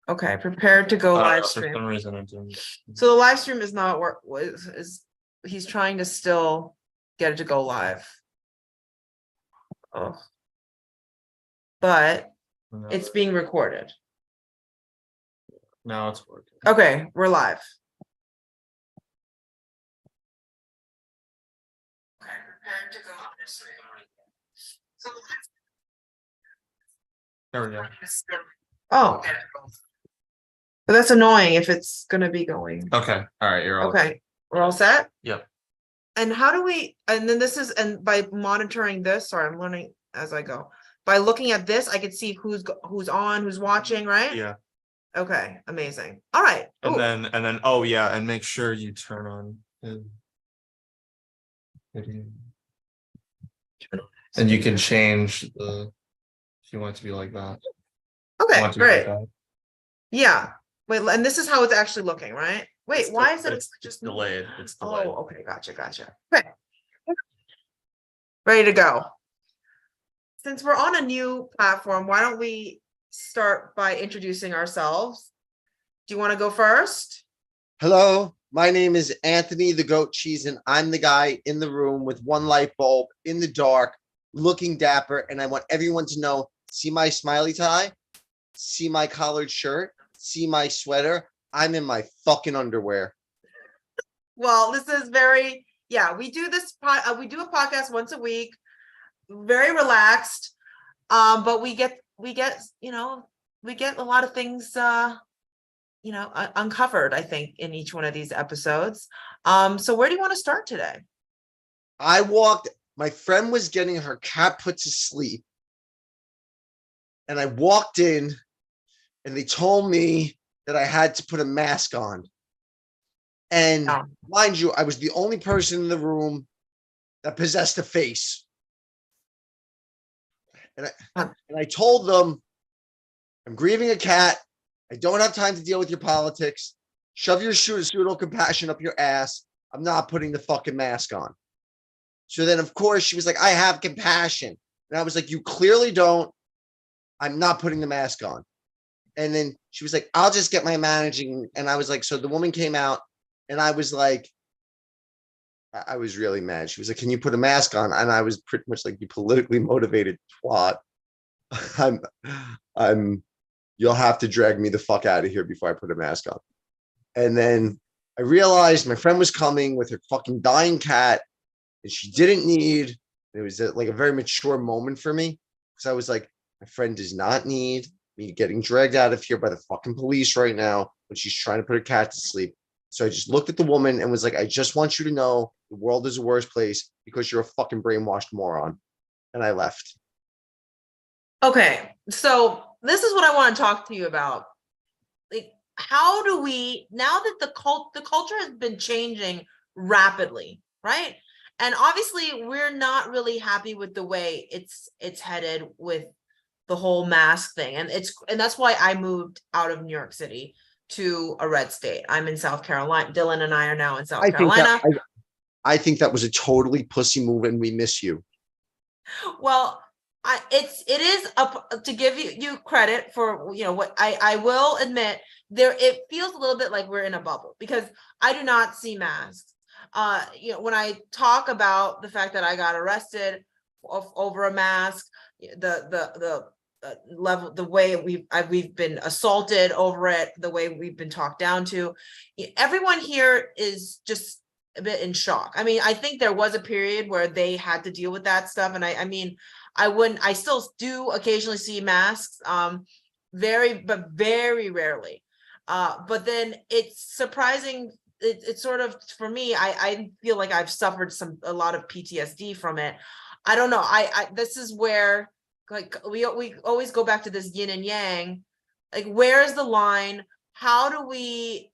Okay, prepared to go live For stream. some reason it didn't. So the live stream is not work, is he's trying to still get it to go live. Oh. But No, it's being recorded. now it's working. Okay, we're live. Okay, prepared to go live stream. So There we go. oh. But that's annoying if it's gonna be going. Okay. All right. You're all Okay, we're all set? Yep. And how do we, and then this is, and by monitoring this, sorry, I'm learning as I go. By looking at this, I can see who's on, who's watching, right? Yeah. Okay, amazing. All right. And Ooh. then oh yeah, and make sure you turn on the video. And you can change the if you want it to be like that. Okay, great. Like Yeah. Wait, and this is how it's actually looking, right? Wait, why is it just delayed? It's Oh, delayed. okay, gotcha. Okay. Ready to go. Since we're on a new platform, why don't we start by introducing ourselves? Do you want to go first? Hello, my name is Anthony the Goat Cheese, and I'm the guy in the room with one light bulb in the dark, looking dapper. And I want everyone to know, see my smiley tie? See my collared shirt? See my sweater? I'm in my fucking underwear. Well, this is very, yeah, we do this, we do a podcast once a week, very relaxed. But we get, you know, we get a lot of things, you know, uncovered, I think, in each one of these episodes. So where do you want to start today? My friend was getting her cat put to sleep. And I walked in and they told me that I had to put a mask on. And mind you, I was the only person in the room that possessed a face. And I told them, I'm grieving a cat. I don't have time to deal with your politics. Shove your pseudo compassion up your ass. I'm not putting the fucking mask on. So then, of course, she was like, I have compassion. And I was like, you clearly don't. I'm not putting the mask on. And then she was like, I'll just get my managing. And I was like, so the woman came out and I was like, I was really mad. She was like, can you put a mask on? And I was pretty much like, you politically motivated twat. You'll have to drag me the fuck out of here before I put a mask on. And then I realized my friend was coming with her fucking dying cat and she didn't need, it was like a very mature moment for me. Because I was like, my friend does not need me getting dragged out of here by the fucking police right now when she's trying to put her cat to sleep. So I just looked at the woman and was like, I just want you to know the world is a worse place because you're a fucking brainwashed moron. And I left. Okay, so this is what I want to talk to you about. Like, how do we, now that the culture has been changing rapidly, right? And obviously we're not really happy with the way it's headed with the whole mask thing. And that's why I moved out of New York City to a red state. I'm in South Carolina. Dylan and I are now in South Carolina. I think that was a totally pussy move and we miss you. Well, it is up to give you credit for, you know, what I will admit it feels a little bit like we're in a bubble because I do not see masks. You know, when I talk about the fact that I got arrested over a mask, the level, the way we've been assaulted over it, the way we've been talked down to, everyone here is just a bit in shock. I mean, I think there was a period where they had to deal with that stuff, and I mean, I still do occasionally see masks, very rarely. But then it's surprising. It's sort of, for me, I feel like I've suffered a lot of PTSD from it. I don't know. This is where, like, we always go back to this yin and yang. Like, where's the line? How do we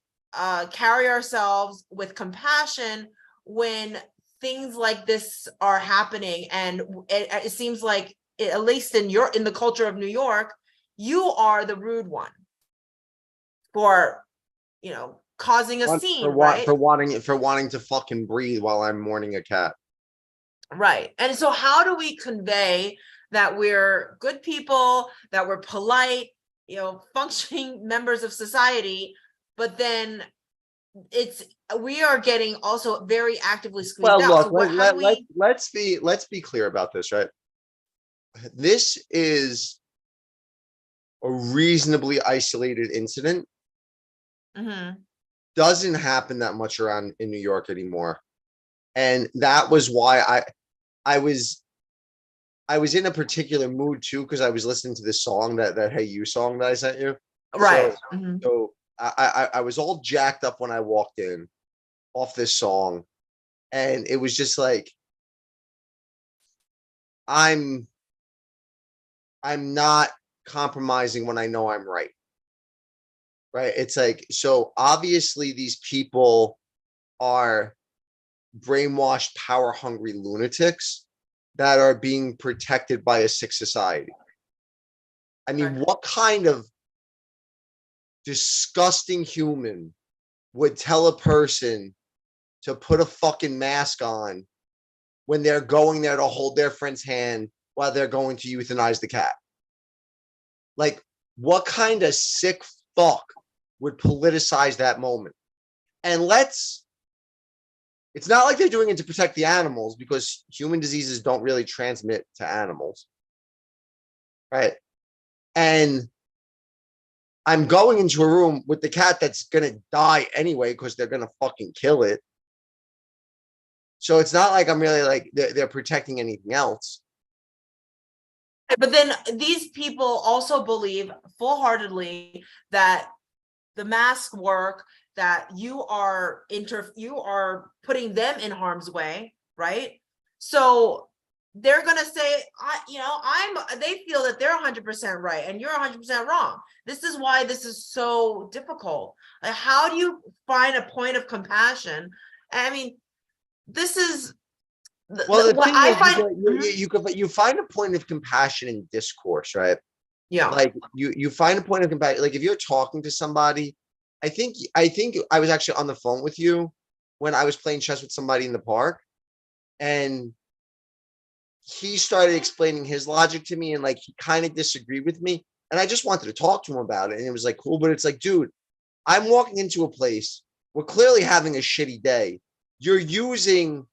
carry ourselves with compassion when things like this are happening? And it seems like, at least in the culture of New York, you are the rude one for, you know, causing a scene, right? For wanting to fucking breathe while I'm mourning a cat. Right. And so how do we convey that we're good people, that we're polite, functioning members of society, but then we are getting also very actively squeezed Well, out. look, So how do we? let's be clear about this, right? This is a reasonably isolated incident. Mhm. Doesn't happen that much around in New York anymore. And that was why I was in a particular mood too, because I was listening to this song that Hey You song that I sent you. Right. So I was all jacked up when I walked in off this song, and it was just like I'm not compromising when I know I'm right. Right? It's like, so obviously these people are brainwashed, power hungry lunatics that are being protected by a sick society. I mean, Right. what kind of disgusting human would tell a person to put a fucking mask on when they're going there to hold their friend's hand while they're going to euthanize the cat? Like, what kind of sick fuck would politicize that moment? And it's not like they're doing it to protect the animals, because human diseases don't really transmit to animals. Right. And I'm going into a room with the cat that's going to die anyway because they're going to fucking kill it. So it's not like I'm really like they're protecting anything else. But then these people also believe full-heartedly that the mask work, that you are putting them in harm's way, right? So they're gonna say, they feel that they're 100% right and you're 100% wrong. This is why this is so difficult. Like, how do you find a point of compassion? I mean, this is Well, the what thing I is, find. you find a point of compassion in discourse, right? Yeah. Like you find a point of compassion. Like if you're talking to somebody, I think I was actually on the phone with you when I was playing chess with somebody in the park, and he started explaining his logic to me, and like he kind of disagreed with me, and I just wanted to talk to him about it, and it was like cool, but it's like, dude, I'm walking into a place, we're clearly having a shitty day. You're using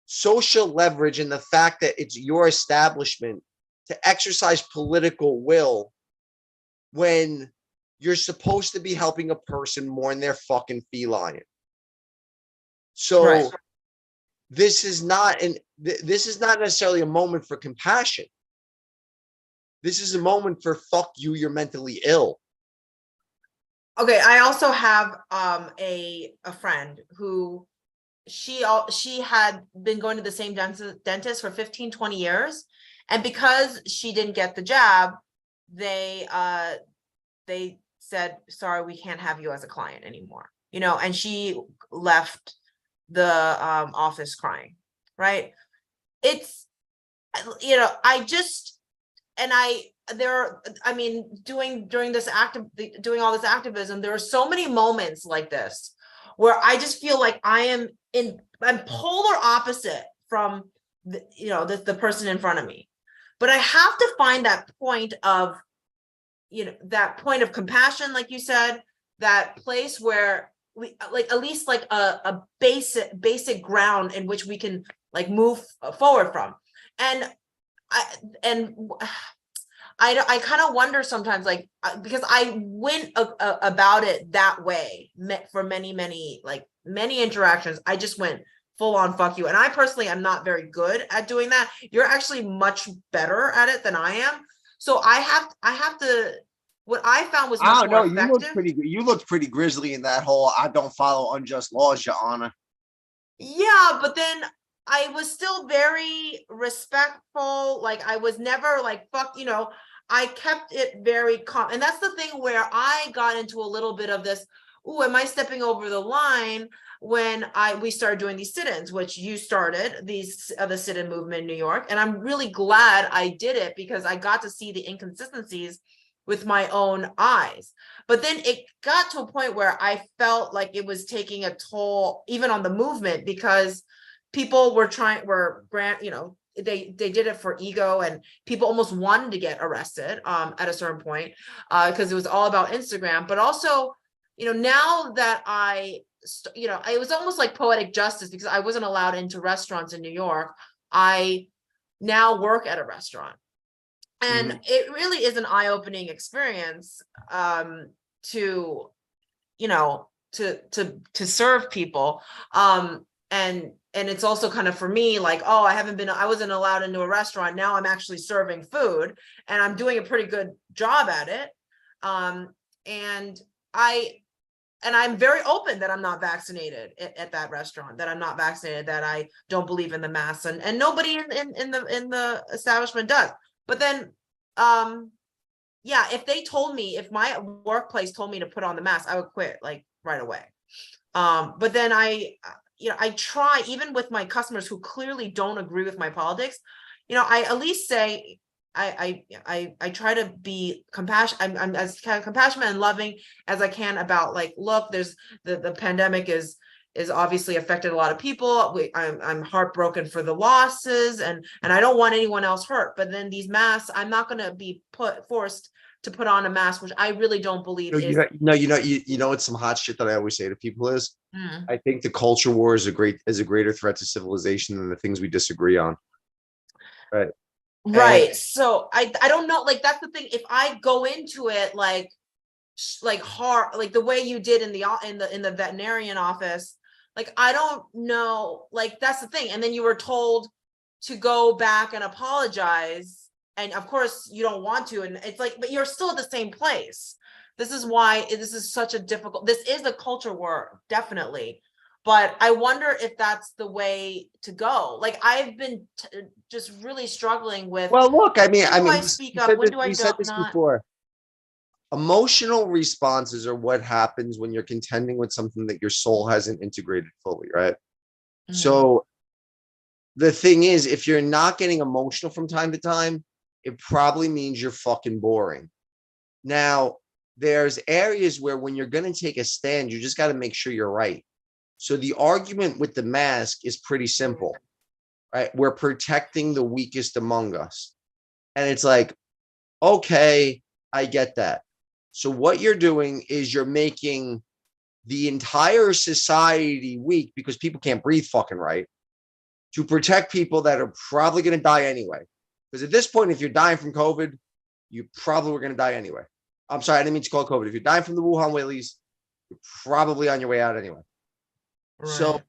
social leverage and the fact that it's your establishment to exercise political will when you're supposed to be helping a person mourn their fucking feline. So Right. this is not necessarily a moment for compassion. This is a moment for fuck you, you're mentally ill. Okay, I also have a friend who she had been going to the same dentist for 15-20 years, and because she didn't get the jab, they said, sorry, we can't have you as a client anymore, and she left the office crying, right? It's I just and I there I mean, doing all this activism, there are so many moments like this where I just feel like I'm polar opposite from the person in front of me, but I have to find that point of compassion, like you said, that place where we like at least like a basic ground in which we can like move forward from. And I and I kind of wonder sometimes, like, because I went about it that way for many interactions. I just went full on fuck you. And I personally am not very good at doing that. You're actually much better at it than I am. So I have to, what I found was much I don't know. more You looked effective. pretty good. You looked pretty grisly in that whole "I don't follow unjust laws, Your Honor." Yeah, but then I was still very respectful. Like, I was never like, fuck, I kept it very calm. And that's the thing where I got into a little bit of this, oh, am I stepping over the line, when we started doing these sit-ins, which you started the sit-in movement in New York. And I'm really glad I did it because I got to see the inconsistencies with my own eyes. But then it got to a point where I felt like it was taking a toll even on the movement, because people were they did it for ego, and people almost wanted to get arrested at a certain point because it was all about Instagram. But also, now that it was almost like poetic justice because I wasn't allowed into restaurants in New York. I now work at a restaurant, and it really is an eye-opening experience to to serve people, and it's also kind of for me like, oh, I wasn't allowed into a restaurant, now I'm actually serving food and I'm doing a pretty good job at it, and I'm very open that I'm not vaccinated at that restaurant, that I'm not vaccinated, that I don't believe in the masks, and nobody in the establishment does. But then yeah, if my workplace told me to put on the mask, I would quit like right away. But then I try, even with my customers who clearly don't agree with my politics, I at least say, I try to be compassionate. I'm as kind of compassionate and loving as I can about, like, look, there's the pandemic is obviously affected a lot of people. I'm heartbroken for the losses, and I don't want anyone else hurt. But then these masks, I'm not going to be forced to put on a mask, which I really don't believe is. It's some hot shit that I always say to people is, I think the culture war is a greater threat to civilization than the things we disagree on. Right. Right. So I don't know, like, that's the thing. If I go into it like hard, like the way you did in the veterinarian office, like, I don't know, like, that's the thing. And then you were told to go back and apologize, and of course you don't want to, and it's like, but you're still at the same place. This is why this is such a difficult, this is a culture war, definitely. But I wonder if that's the way to go. Like, I've been just really struggling with, well, look, I mean, when do I speak up? When do I we said don't this not? before. Emotional responses are what happens when you're contending with something that your soul hasn't integrated fully, right? So the thing is, if you're not getting emotional from time to time, it probably means you're fucking boring. Now, there's areas where when you're going to take a stand, you just got to make sure you're right. So the argument with the mask is pretty simple, right? We're protecting the weakest among us. And it's like, okay, I get that. So what you're doing is you're making the entire society weak because people can't breathe fucking right, to protect people that are probably going to die anyway. Because at this point, if you're dying from COVID, you probably were going to die anyway. I'm sorry, I didn't mean to call it COVID. If you're dying from the Wuhan Willies, you're probably on your way out anyway. Right. So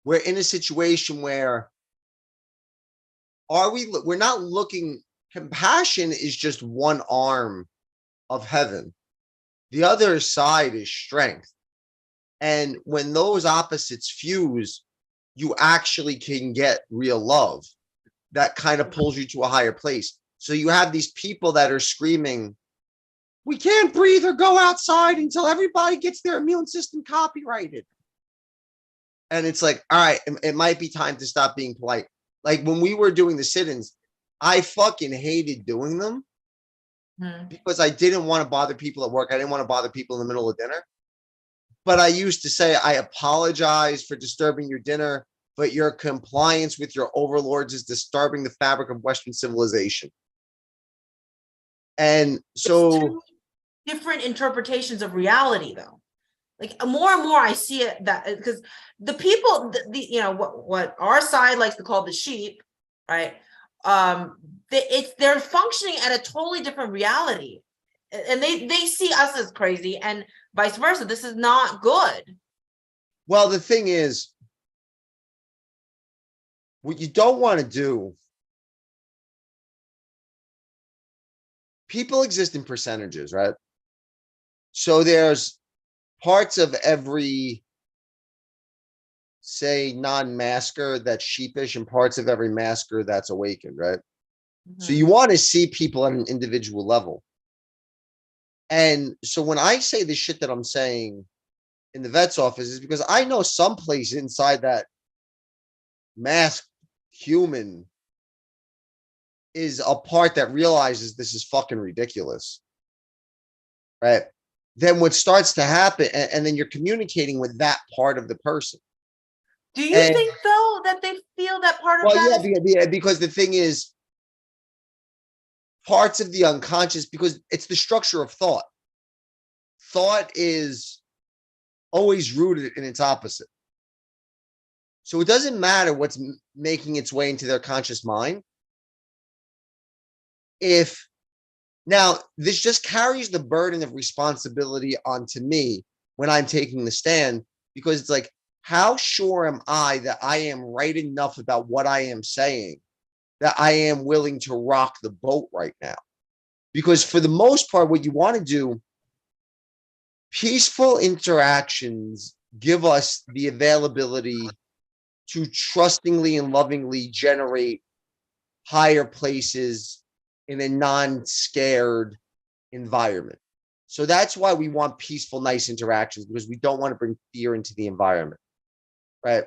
we're in a situation where we're not looking, compassion is just one arm of heaven. The other side is strength. And when those opposites fuse, you actually can get real love that kind of pulls you to a higher place. So you have these people that are screaming, we can't breathe or go outside until everybody gets their immune system copyrighted. And it's like, all right, it might be time to stop being polite. Like when we were doing the sit-ins, I fucking hated doing them because I didn't want to bother people at work. I didn't want to bother people in the middle of dinner. But I used to say, I apologize for disturbing your dinner, but your compliance with your overlords is disturbing the fabric of Western civilization. And so different interpretations of reality, though. Like, more and more I see it, that because the people, what our side likes to call the sheep, right? They're functioning at a totally different reality, and they see us as crazy, and vice versa. This is not good. Well, the thing is, what you don't want to do, people exist in percentages, right? So there's parts of every, say, non-masker that's sheepish and parts of every masker that's awakened, right? So you want to see people at an individual level. And so when I say the shit that I'm saying in the vet's office is because I know someplace inside that masked human is a part that realizes this is fucking ridiculous, right? Then what starts to happen, and then you're communicating with that part of the person. Do you And think though that they feel that part of well, that yeah, because the thing is, parts of the unconscious, because it's the structure of thought. Thought is always rooted in its opposite. So it doesn't matter what's making its way into their conscious mind. If now this just carries the burden of responsibility onto me when I'm taking the stand, because it's like, how sure am I that I am right enough about what I am saying that I am willing to rock the boat right now? Because for the most part, what you want to do, peaceful interactions give us the availability to trustingly and lovingly generate higher places in a non-scared environment. So that's why we want peaceful, nice interactions, because we don't want to bring fear into the environment, right?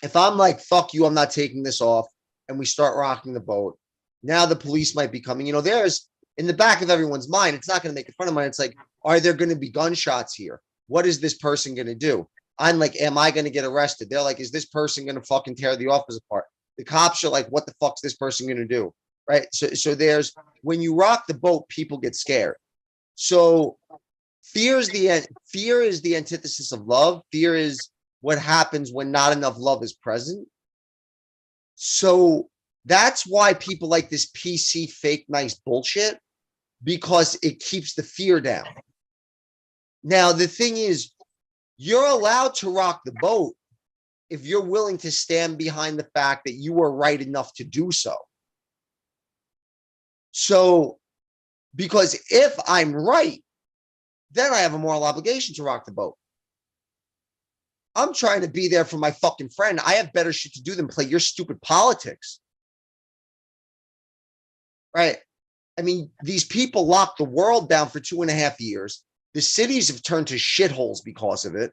If I'm like, fuck you, I'm not taking this off, and we start rocking the boat, now the police might be coming. There's in the back of everyone's mind, it's not going to make a friend of mine. It's like, are there going to be gunshots here? What is this person going to do? I'm like, am I going to get arrested? They're like, is this person going to fucking tear the office apart? The cops are like, what the fuck's this person going to do? Right. So there's, when you rock the boat, people get scared. So fear is the antithesis of love. Fear is what happens when not enough love is present. So that's why people like this PC fake nice bullshit, because it keeps the fear down. Now, the thing is, you're allowed to rock the boat if you're willing to stand behind the fact that you were right enough to do so. So, because if I'm right, then I have a moral obligation to rock the boat. I'm trying to be there for my fucking friend. I have better shit to do than play your stupid politics. Right? I mean, these people locked the world down for 2.5 years. The cities have turned to shitholes because of it.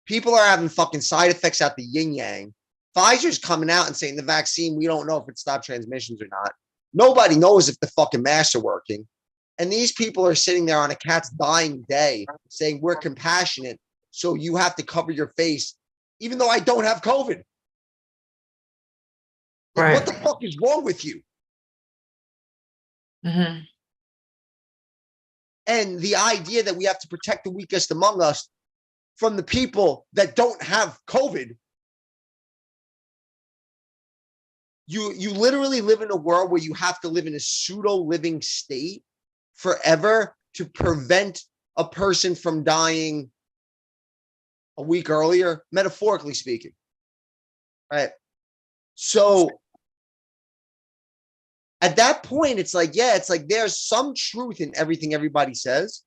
People are having fucking side effects out the yin yang. Pfizer's coming out and saying the vaccine, we don't know if it stopped transmissions or not. Nobody knows if the fucking masks are working. And these people are sitting there on a cat's dying day saying, we're compassionate, so you have to cover your face, even though I don't have COVID. Like, Right. what the fuck is wrong with you? Mm-hmm. And the idea that we have to protect the weakest among us from the people that don't have COVID. You literally live in a world where you have to live in a pseudo living state forever to prevent a person from dying a week earlier, metaphorically speaking. Right. So at that point, it's like, yeah, it's like there's some truth in everything everybody says,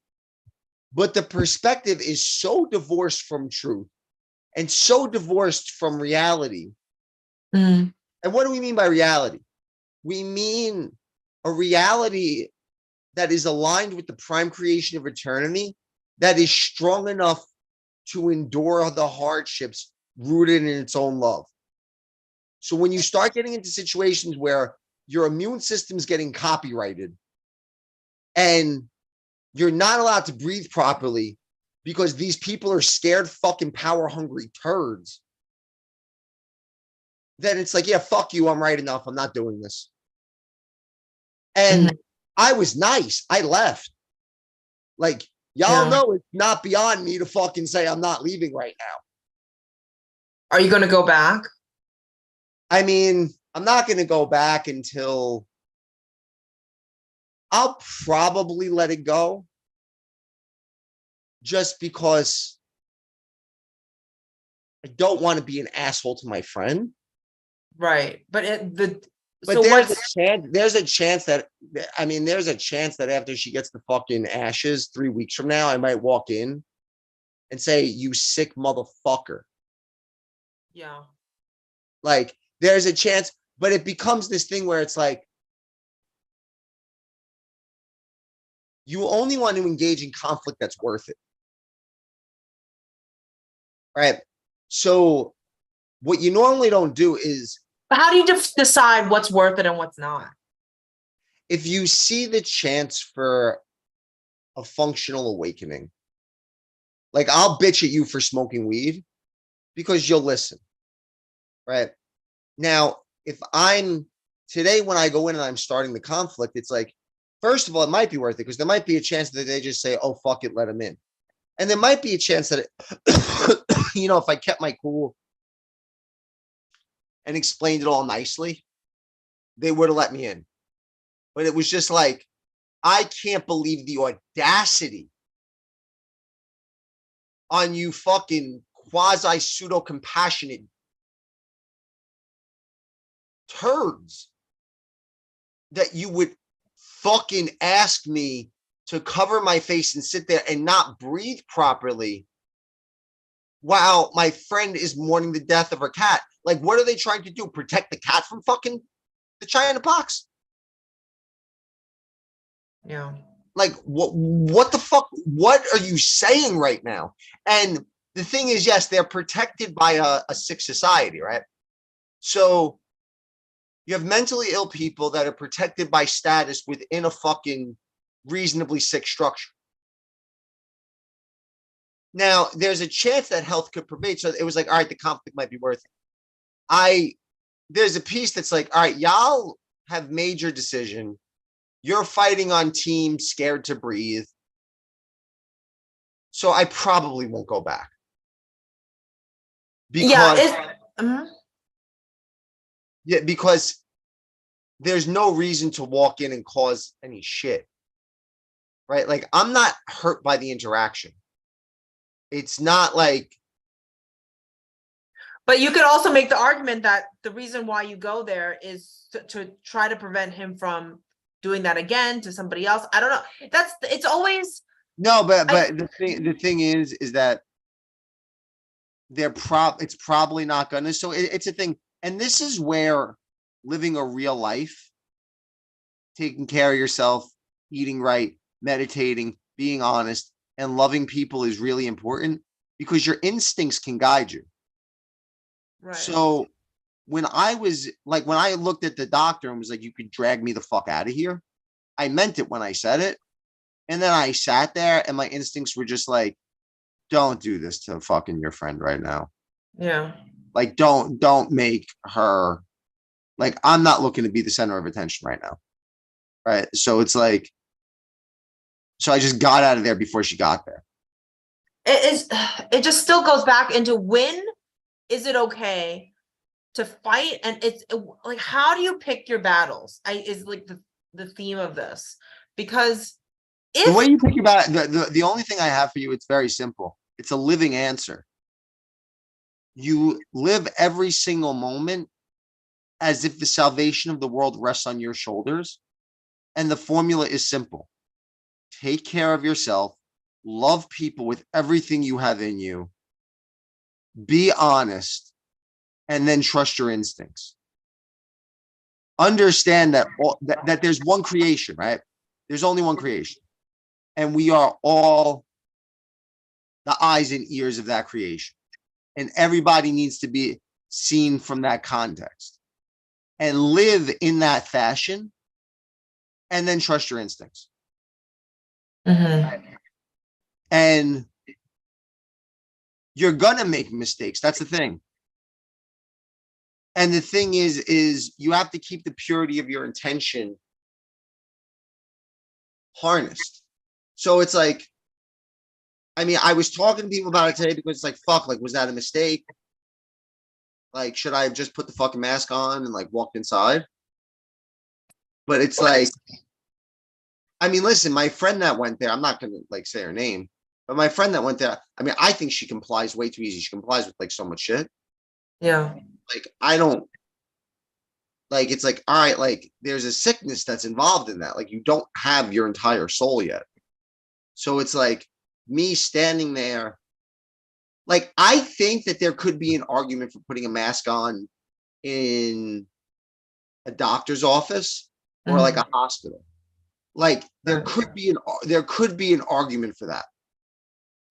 but the perspective is so divorced from truth and so divorced from reality. Mm. And what do we mean by reality? We mean a reality that is aligned with the prime creation of eternity, that is strong enough to endure the hardships rooted in its own love. So when you start getting into situations where your immune system's getting copyrighted and you're not allowed to breathe properly because these people are scared fucking power hungry turds, then it's like, yeah, fuck you, I'm right enough, I'm not doing this. And I was nice, I left. Like, y'all know it's not beyond me to fucking say I'm not leaving right now. Are you going to go back? I mean, I'm not going to go back until I'll probably let it go, just because I don't want to be an asshole to my friend. Right. But there's a chance that after she gets the fucking ashes 3 weeks from now, I might walk in and say, you sick motherfucker. Yeah. Like, there's a chance, but it becomes this thing where it's like, you only want to engage in conflict that's worth it. Right? So what you normally don't do is, but how do you decide what's worth it and what's not? If you see the chance for a functional awakening, like, I'll bitch at you for smoking weed because you'll listen. Right. Now, if I'm today, when I go in and I'm starting the conflict, it's like, first of all, it might be worth it because there might be a chance that they just say, oh, fuck it, let him in. And there might be a chance that, if I kept my cool and explained it all nicely, they would have let me in. But it was just like, I can't believe the audacity on you fucking quasi pseudo compassionate turds that you would fucking ask me to cover my face and sit there and not breathe properly while my friend is mourning the death of her cat. Like, what are they trying to do? Protect the cat from fucking the China pox? Yeah. Like, what the fuck? What are you saying right now? And the thing is, yes, they're protected by a sick society, right? So you have mentally ill people that are protected by status within a fucking reasonably sick structure. Now, there's a chance that health could pervade. So it was like, all right, the conflict might be worth it. There's a piece that's like, all right, y'all have made your decision. You're fighting on team scared to breathe. So I probably won't go back. Because, because there's no reason to walk in and cause any shit. Right? Like, I'm not hurt by the interaction. It's not like. But you could also make the argument that the reason why you go there is to try to prevent him from doing that again to somebody else. I don't know. It's always. No, but the thing is that it's probably not gonna. So it's a thing. And this is where living a real life, taking care of yourself, eating right, meditating, being honest, and loving people is really important because your instincts can guide you. Right. So when I looked at the doctor and was like, you could drag me the fuck out of here, I meant it when I said it. And then I sat there and my instincts were just like, don't do this to fucking your friend right now. Yeah. Like, don't make her, like, I'm not looking to be the center of attention right now. Right. So it's like, so I just got out of there before she got there. It just still goes back into when is it okay to fight? And it's like, how do you pick your battles? Is like the theme of this, because the way you pick your battle, the only thing I have for you, it's very simple. It's a living answer. You live every single moment as if the salvation of the world rests on your shoulders. And the formula is simple. Take care of yourself, love people with everything you have in you, be honest, and then trust your instincts. Understand that there's one creation, right? There's only one creation. And we are all the eyes and ears of that creation. And everybody needs to be seen from that context and live in that fashion and then trust your instincts. Mm-hmm. And you're gonna make mistakes. That's the thing. And the thing is you have to keep the purity of your intention harnessed. So it's like, I mean, I was talking to people about it today because it's like, fuck, like, was that a mistake? Like, should I have just put the fucking mask on and like walked inside? But it's like, I mean, listen, my friend that went there, I'm not going to like say her name, but my friend that went there, I mean, I think she complies way too easy. She complies with like so much shit. Yeah. Like, I don't, like, it's like, all right, like, there's a sickness that's involved in that. Like, you don't have your entire soul yet. So it's like me standing there. Like, I think that there could be an argument for putting a mask on in a doctor's office or like a hospital. Like, there could be an argument for that.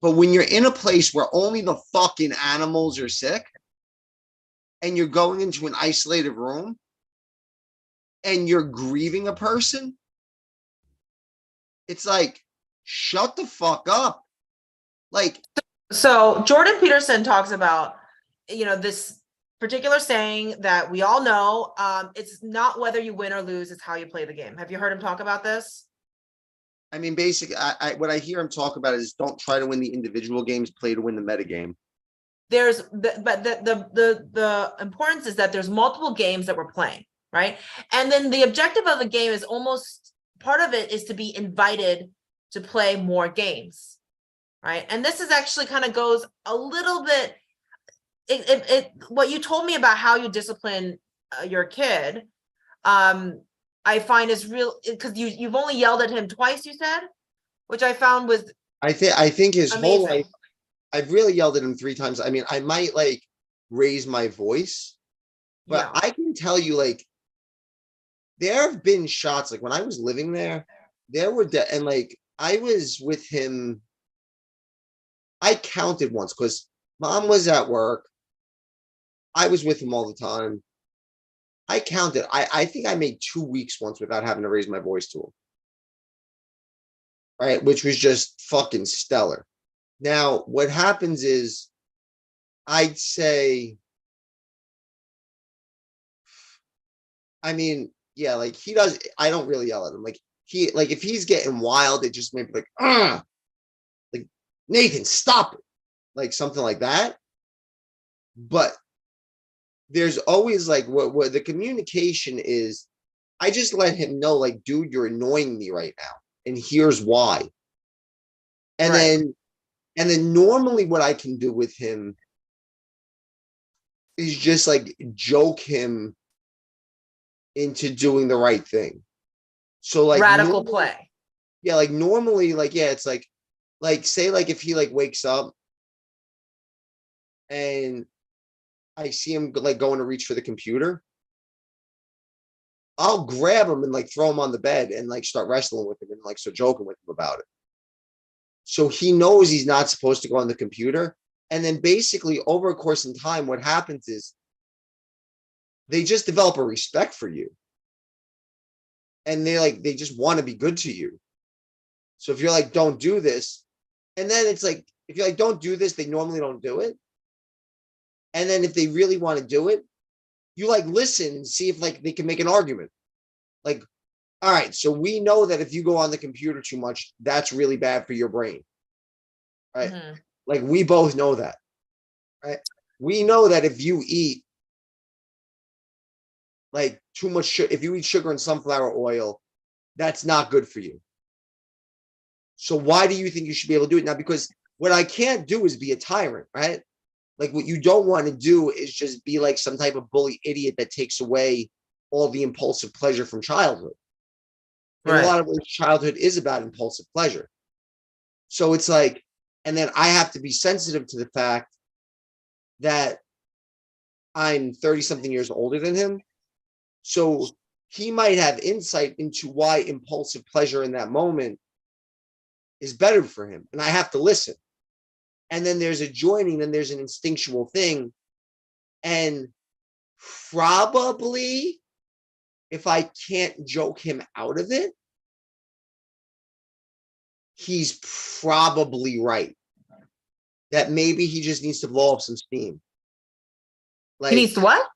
But when you're in a place where only the fucking animals are sick and you're going into an isolated room and you're grieving a person, it's like, shut the fuck up. Like, so Jordan Peterson talks about this particular saying that we all know, it's not whether you win or lose, it's how you play the game. Have you heard him talk about this? I mean, basically, what I hear him talk about is don't try to win the individual games, play to win the meta game. The importance is that there's multiple games that we're playing, right? And then the objective of the game is almost part of it is to be invited to play more games, right? And this is actually kind of goes a little bit, what you told me about how you discipline your kid, I find is real, because you've only yelled at him twice, you said, which I found was I think his whole amazing. life, I've really yelled at him 3 times. I mean, I might like raise my voice, but Yeah. I can tell you, like, there have been shots, like when I was living there, and like I was with him. I counted once because mom was at work. I was with him all the time. I counted. I think I made 2 weeks once without having to raise my voice to him. Right, which was just fucking stellar. Now, what happens is, I'd say, I mean, yeah, like he does. I don't really yell at him. Like if he's getting wild, it just maybe like Nathan, stop it, like something like that. But there's always like what the communication is. I just let him know, like, dude, you're annoying me right now, and here's why. And Right. then normally what I can do with him is just like joke him into doing the right thing. So like Radical play. Yeah, like normally, like, yeah, it's like say like if he like wakes up and I see him like going to reach for the computer, I'll grab him and like throw him on the bed and like start wrestling with him and like start joking with him about it. So he knows he's not supposed to go on the computer. And then basically over a course in time, what happens is they just develop a respect for you. And they just want to be good to you. So if you're like, don't do this, and then it's like, if you're like, don't do this, they normally don't do it. And then if they really want to do it, you like listen and see if like they can make an argument. Like, all right, so we know that if you go on the computer too much, that's really bad for your brain. Right? Mm-hmm. Like we both know that. Right? We know that if you eat like too much, if you eat sugar and sunflower oil, that's not good for you. So why do you think you should be able to do it now? Because what I can't do is be a tyrant, right? Like what you don't want to do is just be like some type of bully idiot that takes away all the impulsive pleasure from childhood. And a lot of ways, childhood is about impulsive pleasure. So it's like, and then I have to be sensitive to the fact that I'm 30 something years older than him. So he might have insight into why impulsive pleasure in that moment is better for him. And I have to listen. And then there's a joining, then there's an instinctual thing. And probably if I can't joke him out of it, he's probably right. That maybe he just needs to blow up some steam. Like, He needs to what?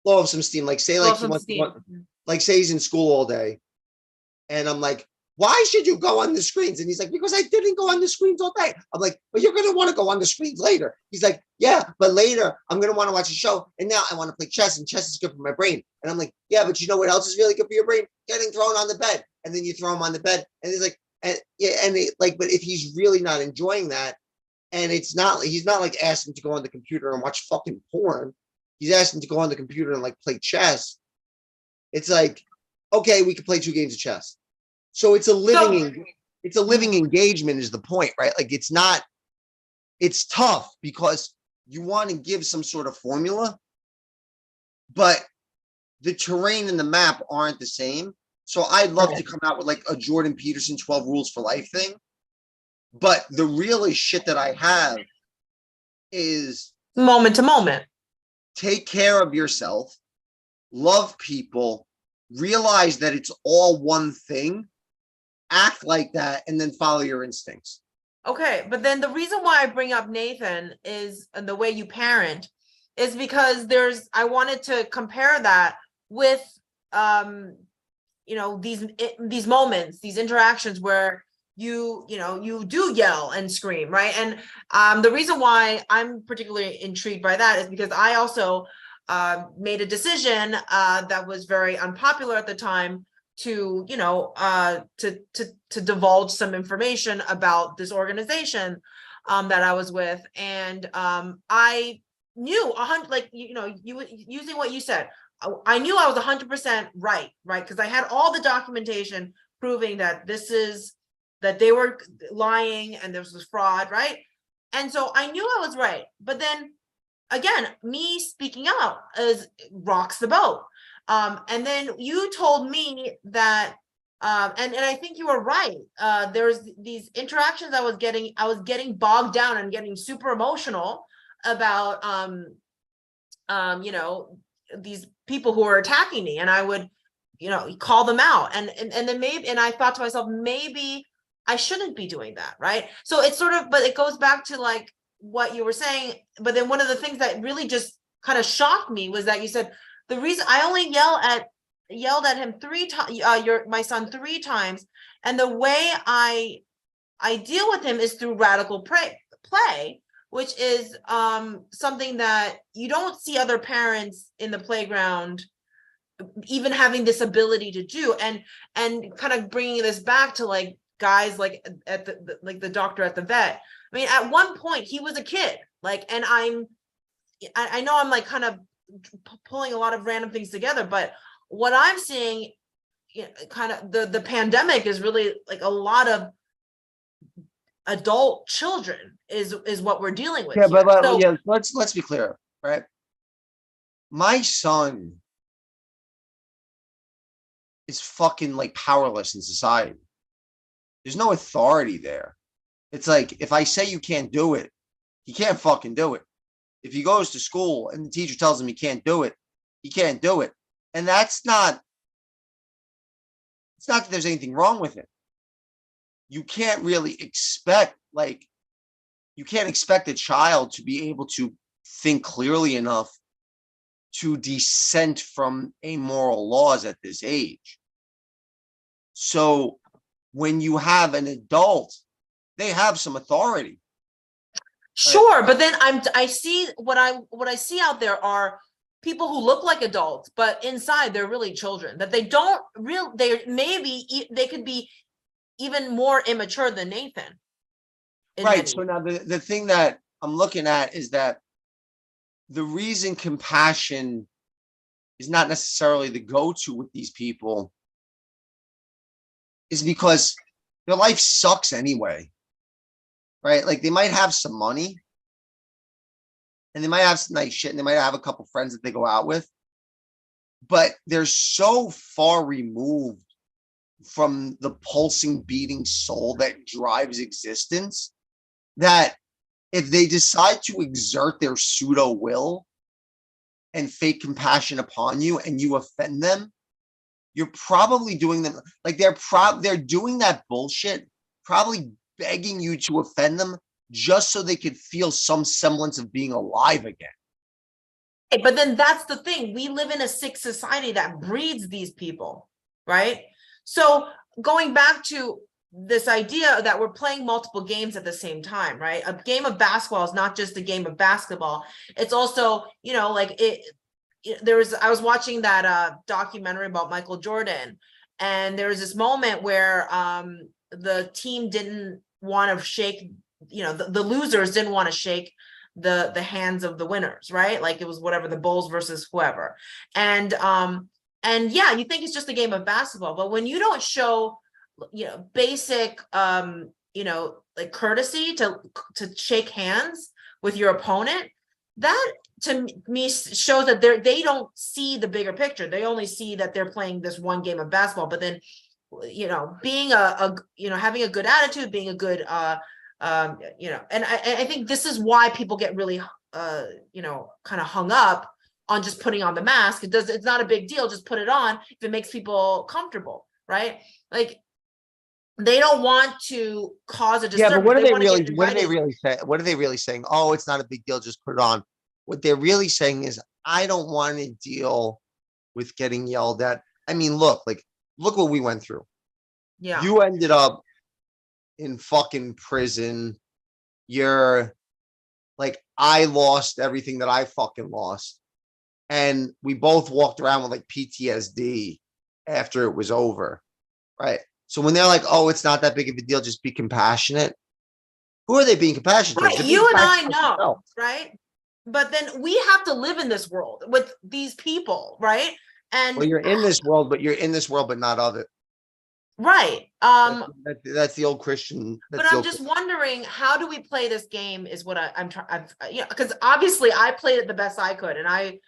blow up some steam. Like say like he wants like say he's in school all day. And I'm like, why should you go on the screens? And he's like, because I didn't go on the screens all day. I'm like, but you're going to want to go on the screens later. He's like, yeah, but later I'm going to want to watch a show. And now I want to play chess, and chess is good for my brain. And I'm like, yeah, but you know what else is really good for your brain? Getting thrown on the bed. And then you throw him on the bed. And he's like, but if he's really not enjoying that, and he's not like asking to go on the computer and watch fucking porn. He's asking to go on the computer and like play chess. It's like, okay, we could play 2 games of chess. So it's a living engagement is the point, right? Like it's tough because you want to give some sort of formula, but the terrain and the map aren't the same. So I'd love to come out with like a Jordan Peterson 12 rules for life thing. But the really shit that I have is moment to moment. Take care of yourself, love people, realize that it's all one thing, act like that, and then follow your instincts. Okay, but then the reason why I bring up Nathan is the way you parent is because I wanted to compare that with, these moments, these interactions where you do yell and scream, right? And the reason why I'm particularly intrigued by that is because I also made a decision that was very unpopular at the time to divulge some information about this organization that I was with. And I knew using what you said, I knew I was 100% right, because I had all the documentation proving that that they were lying and this was fraud, right? And so I knew I was right. But then again, me speaking out rocks the boat. And then you told me that, and I think you were right. There's these interactions I was getting bogged down and getting super emotional about, these people who are attacking me, and I would, call them out. And then I thought to myself, maybe I shouldn't be doing that, right? So it's sort of, but it goes back to like what you were saying. But then one of the things that really just kind of shocked me was that you said the reason I only yelled at him 3 times, my son 3 times, and the way I deal with him is through radical play, which is something that you don't see other parents in the playground even having this ability to do. And kind of bringing this back to like guys like at the doctor at the vet. I mean, at one point he was a kid, like, and I know I'm like kind of pulling a lot of random things together, but what I'm seeing, kind of the pandemic is really like a lot of adult children is what we're dealing with. Yeah, here. but So, yeah, let's be clear, right? My son is fucking like powerless in society. There's no authority there. It's like, if I say you can't do it, he can't fucking do it. If he goes to school and the teacher tells him he can't do it, he can't do it. And it's not that there's anything wrong with it. You can't really expect, you can't expect a child to be able to think clearly enough to dissent from amoral laws at this age. So when you have an adult, they have some authority. sure, but then I see what I see out there are people who look like adults, but inside they're really children. That they could be even more immature than Nathan. Right. So now the thing that I'm looking at is that the reason compassion is not necessarily the go-to with these people is because their life sucks anyway, right? Like, they might have some money and they might have some nice shit and they might have a couple friends that they go out with, but they're so far removed from the pulsing, beating soul that drives existence that if they decide to exert their pseudo will and fake compassion upon you and you offend them, you're probably doing them like they're doing that bullshit, probably begging you to offend them just so they could feel some semblance of being alive again. But then that's the thing. We live in a sick society that breeds these people, right? So going back to this idea that we're playing multiple games at the same time, right? A game of basketball is not just a game of basketball. It's also, I was watching that documentary about Michael Jordan, and there was this moment where the team didn't want to shake, the losers didn't want to shake the hands of the winners, right? Like it was whatever, the Bulls versus whoever. And yeah, you think it's just a game of basketball, but when you don't show basic like courtesy to shake hands with your opponent, that to me shows that they don't see the bigger picture. They only see that they're playing this one game of basketball. But then being having a good attitude, being a good and I think this is why people get really kind of hung up on just putting on the mask. It's not a big deal, just put it on if it makes people comfortable, right? Like, they don't want to cause a disturbance. Yeah, but what are they really saying? What are they really saying? Oh, it's not a big deal, just put it on. what they're really saying is, I don't want to deal with getting yelled at. I mean, look what we went through. Yeah. You ended up in fucking prison. You're like, I lost everything that I fucking lost. And we both walked around with like PTSD after it was over. Right. So when they're like, oh, it's not that big of a deal, just be compassionate. Who are they being compassionate Right. towards? They're being You and I compassionate towards know, themselves. right? But then we have to live in this world with these people, right? And Well, you're in this world, but you're in this world, but not of it. right. That's the old Christian. But That's the I'm old just wondering, how do we play this game is what I'm trying, you know, because obviously I played it the best I could, and I,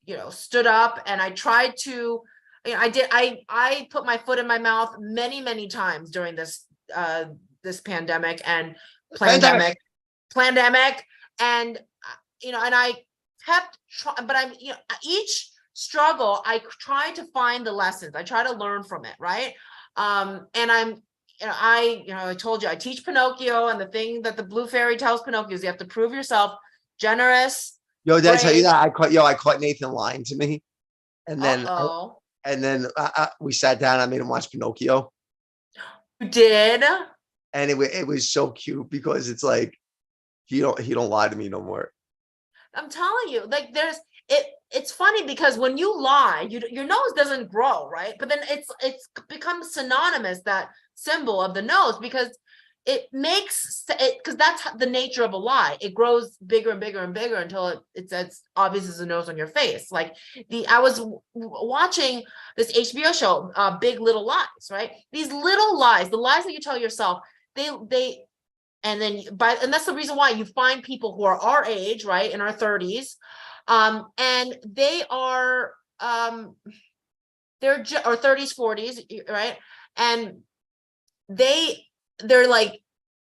you know, stood up and I tried to, you know, I put my foot in my mouth many times during this this pandemic and pandemic. pandemic, and you know, and I kept trying, but I'm, you know, each struggle I try to find the lessons, I try to learn from it, right? And I told you I teach Pinocchio, and the thing that the blue fairy tells Pinocchio is you have to prove yourself generous, Yo, did I tell you brave. that I caught Nathan lying to me, and then Uh-oh. we sat down. I made him watch Pinocchio, You did? and it was so cute because it's like he don't lie to me no more. I'm telling you, like it's funny because when you lie, your nose doesn't grow, right? But then it's become synonymous, that symbol of the nose, because it makes it, because that's the nature of a lie. It grows bigger and bigger and bigger until it's as obvious as a nose on your face. Like I was watching this HBO show, Big Little Lies, right? These little lies, the lies that you tell yourself, they and then and that's the reason why you find people who are our age, right, in our 30s, and they are they're or 30s 40s, right, and they're like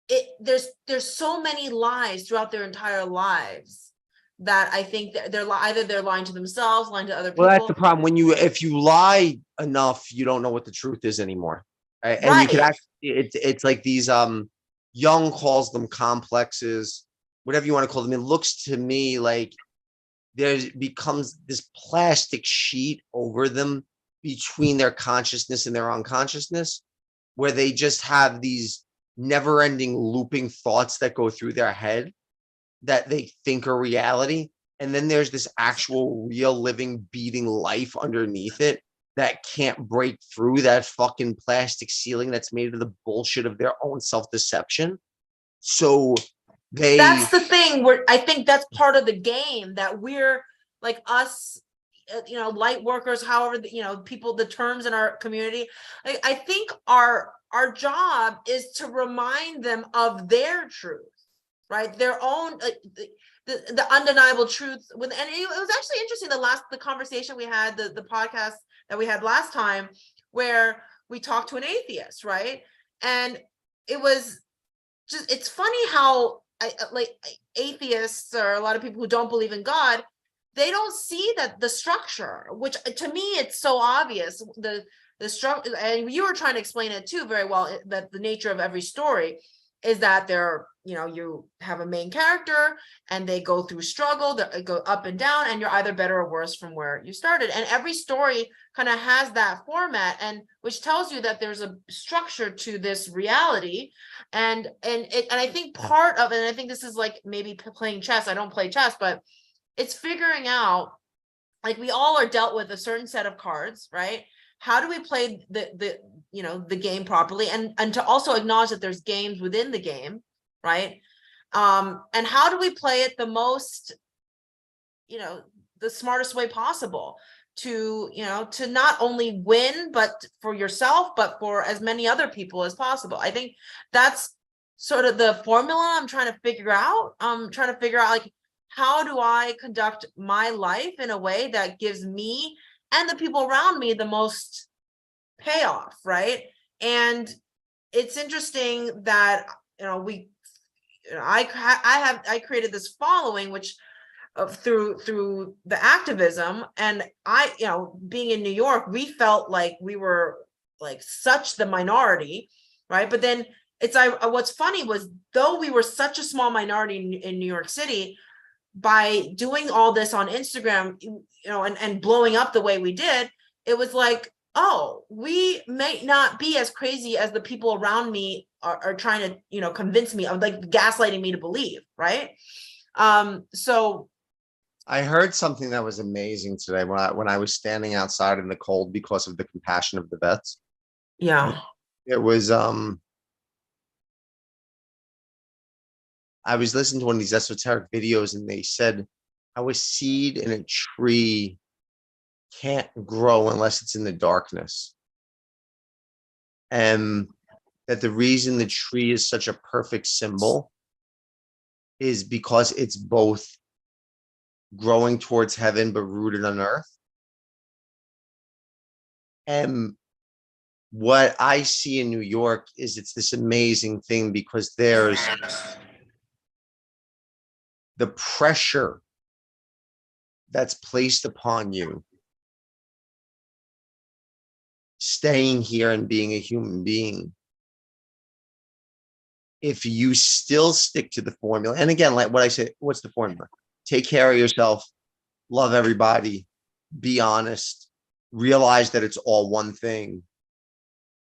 it, there's so many lies throughout their entire lives that I think that they're lying to themselves, lying to other Well, that's the people. problem. If you lie enough, you don't know what the truth is anymore. Right? And you could Right. actually, it's like these, Young calls them complexes, whatever you want to call them. It looks to me like there becomes this plastic sheet over them between their consciousness and their unconsciousness, where they just have these never ending looping thoughts that go through their head that they think are reality. And then there's this actual real living beating life underneath it that can't break through that fucking plastic ceiling that's made of the bullshit of their own self-deception. So That's the thing, where I think that's part of the game, that we're like us, you know, light workers, however, you know, people, the terms in our community. I think our job is to remind them of their truth, right? Their own, the undeniable truth. And it was actually interesting, the conversation we had, the podcast that we had last time, where we talked to an atheist, right? And it was just, it's funny how like atheists, or a lot of people who don't believe in God, they don't see that the structure, which to me it's so obvious, the structure, and you were trying to explain it too very well, that the nature of every story is that they're, you know, you have a main character and they go through struggle, they go up and down, and you're either better or worse from where you started. And every story kind of has that format, and which tells you that there's a structure to this reality. And I think part of it, and I think this is like maybe playing chess. I don't play chess, but it's figuring out, like, we all are dealt with a certain set of cards, right? How do we play the you know, the game properly, and to also acknowledge that there's games within the game, right? And how do we play it the most, you know, the smartest way possible, to, you know, to not only win, but for yourself, but for as many other people as possible. I think that's sort of the formula I'm trying to figure out. I'm trying to figure out, like, how do I conduct my life in a way that gives me and the people around me the most payoff, right? And it's interesting that, you know, I created this following, which through the activism, and I, you know, being in New York, we felt like we were like such the minority, right? But then what's funny was, though we were such a small minority in New York City, by doing all this on Instagram, and blowing up the way we did, it was like, oh, we may not be as crazy as the people around me are trying to, convince me of, like, gaslighting me to believe, right? So I heard something that was amazing today when I was standing outside in the cold because of the compassion of the vets. yeah. It was I was listening to one of these esoteric videos and they said how a seed in a tree can't grow unless it's in the darkness. And that the reason the tree is such a perfect symbol is because it's both growing towards heaven but rooted on earth. And what I see in New York is it's this amazing thing because there's the pressure that's placed upon you staying here and being a human being. If you still stick to the formula, and again, like what I said, what's the formula? Take care of yourself, love everybody, be honest, realize that it's all one thing,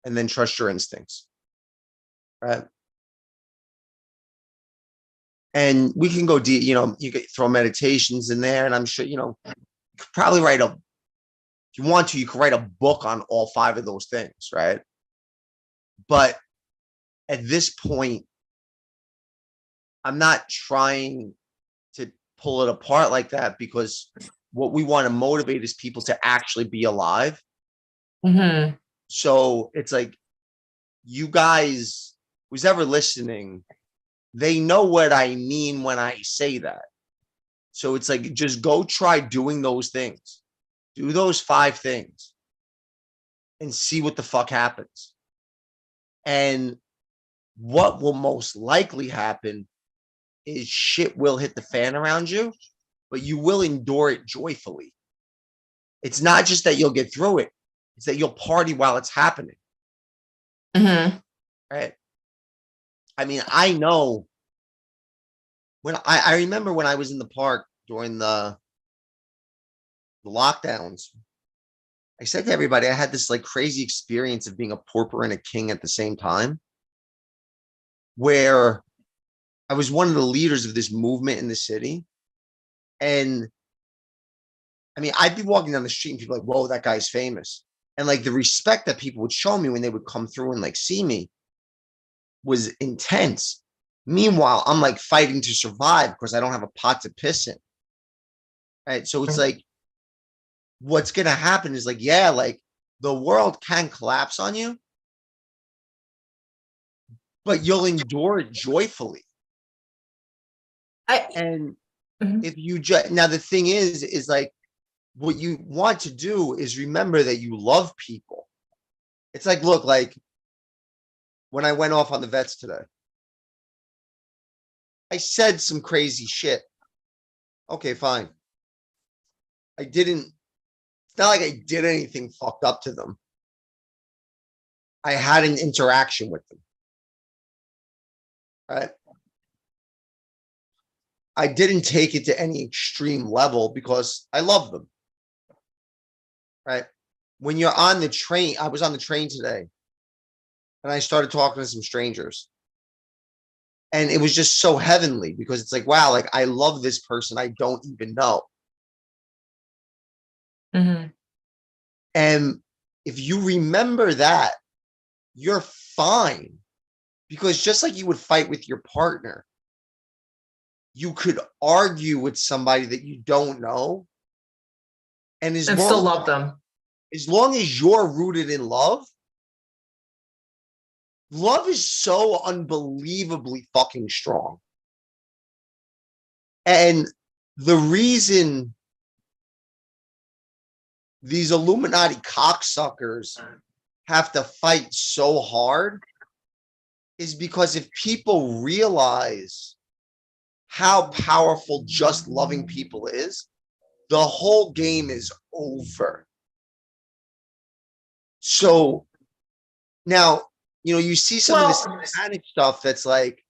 and then trust your instincts. Right. And we can go deep, you could throw meditations in there, and I'm sure, you could probably write if you want to, you could write a book on all 5 of those things, right? But at this point, I'm not trying to pull it apart like that because what we want to motivate is people to actually be alive. Mm-hmm. So it's like, you guys, who's ever listening, they know what I mean when I say that. So it's like, just go try doing those things. Do those 5 things and see what the fuck happens. And what will most likely happen is shit will hit the fan around you, but you will endure it joyfully. It's not just that you'll get through it. It's that you'll party while it's happening. Mm-hmm. Right. I mean, I know when I remember when I was in the park during the lockdowns, I said to everybody, I had this like crazy experience of being a pauper and a king at the same time, where I was one of the leaders of this movement in the city. And I mean, I'd be walking down the street and people like, whoa, that guy's famous. And like the respect that people would show me when they would come through and like see me was intense. Meanwhile, I'm like fighting to survive because I don't have a pot to piss in. Right. So it's like, what's going to happen is like, yeah, like the world can collapse on you, but you'll endure it joyfully. And if you just, now the thing is like, what you want to do is remember that you love people. It's like, look, like when I went off on the vets today, I said some crazy shit. Okay, fine. It's not like I did anything fucked up to them. I had an interaction with them. Right? I didn't take it to any extreme level because I love them. Right? When you're on the train, I was on the train today and I started talking to some strangers. And it was just so heavenly because it's like, wow, like I love this person I don't even know. Mm-hmm. And if you remember that, you're fine. Because just like you would fight with your partner, you could argue with somebody that you don't know. And still love them. As long as you're rooted in love, love is so unbelievably fucking strong. And the reason these Illuminati cocksuckers have to fight so hard is because if people realize how powerful just loving people is, the whole game is over. So now, you see some of this satanic stuff that's like,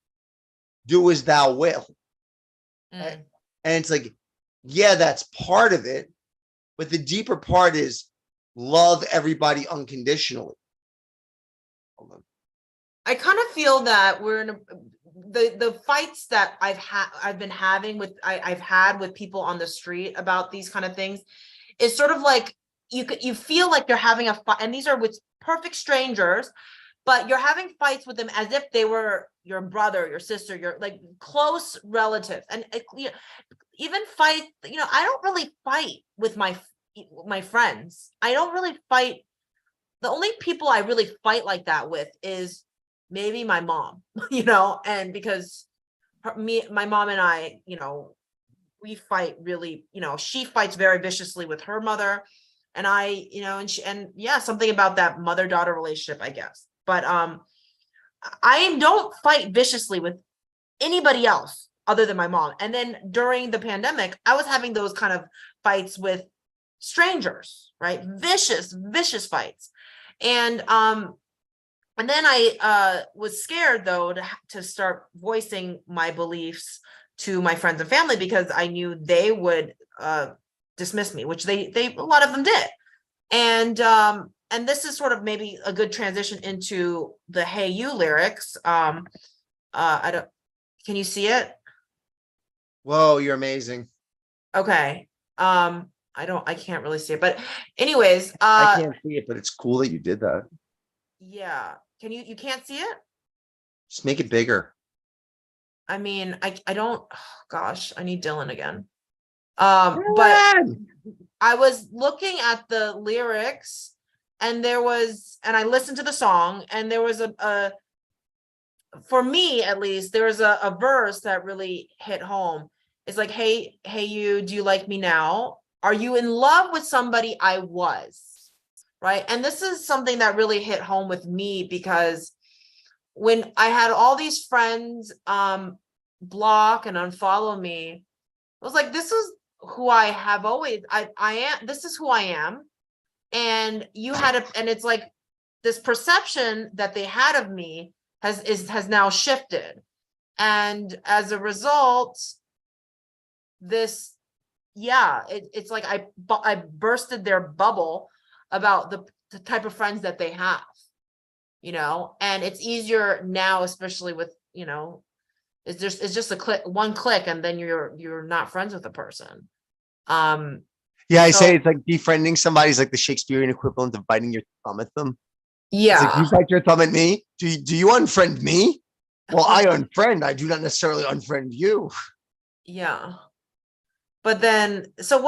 do as thou will. And it's like, yeah, that's part of it. But the deeper part is love everybody unconditionally. Hold on. I kind of feel that we're in the fights that I've been having with I've had with people on the street about these kind of things is sort of like you feel like you're having a fight, and these are with perfect strangers, but you're having fights with them as if they were your brother, your sister, your like close relative. And even fight, I don't really fight with my friends. I don't really fight. The only people I really fight like that with is maybe my mom, and because my mom and I, we fight really, she fights very viciously with her mother, and and yeah, something about that mother-daughter relationship, I guess. But I don't fight viciously with anybody else other than my mom. And then during the pandemic, I was having those kind of fights with strangers, right? Vicious fights. And then I was scared though to start voicing my beliefs to my friends and family, because I knew they would dismiss me, which they a lot of them did. And this is sort of maybe a good transition into the Hey You lyrics. I don't, can you see it? Whoa, you're amazing. Okay. I can't really see it, but anyways, I can't see it, but it's cool that you did that. yeah. You can't see it? Just make it bigger. I mean, I don't, oh, gosh, I need Dylan again. But Dylan! I was looking at the lyrics, and I listened to the song, and there was for me at least, there was a verse that really hit home. It's like, hey you, do you like me now? Are you in love with somebody I was? Right. And this is something that really hit home with me, because when I had all these friends block and unfollow me, I was like, this is who I have always, I am, this is who I am. And and it's like this perception that they had of me has now shifted. And as a result, this, yeah, it's like I bursted their bubble about the type of friends that they have, and it's easier now, especially with, it's just one click, and then you're not friends with the person. Yeah, I say So it's like befriending somebody's like the Shakespearean equivalent of biting your thumb at them. It's like, yeah. you bite your thumb at me? Do you unfriend me? Well, I unfriend. I do not necessarily unfriend you. Yeah. But then, so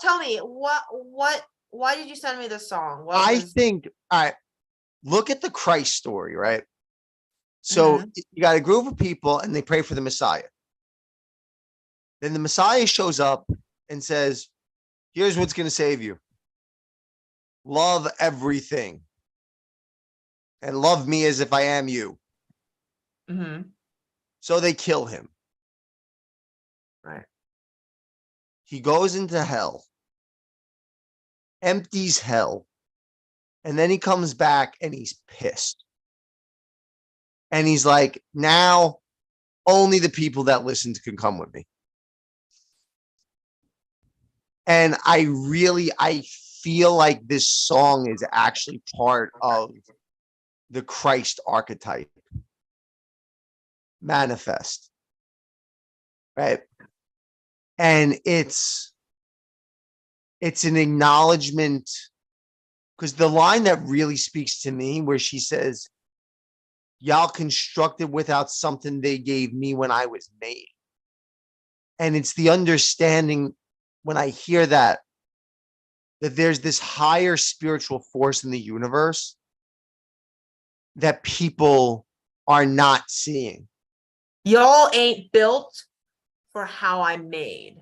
tell me, why did you send me this song? I think, all right, look at the Christ story, right? So Mhm. you got a group of people and they pray for the Messiah. Then the Messiah shows up and says, here's what's going to save you. Love everything. And love me as if I am you. Mhm. So they kill him. Right. He goes into hell, empties hell, and then he comes back and he's pissed. And he's like, now only the people that listened can come with me. And I feel like this song is actually part of the Christ archetype manifest. Right. And it's an acknowledgement, because the line that really speaks to me, where she says, y'all constructed without something they gave me when I was made. And it's the understanding when I hear that there's this higher spiritual force in the universe that people are not seeing. Y'all ain't built for how I'm made.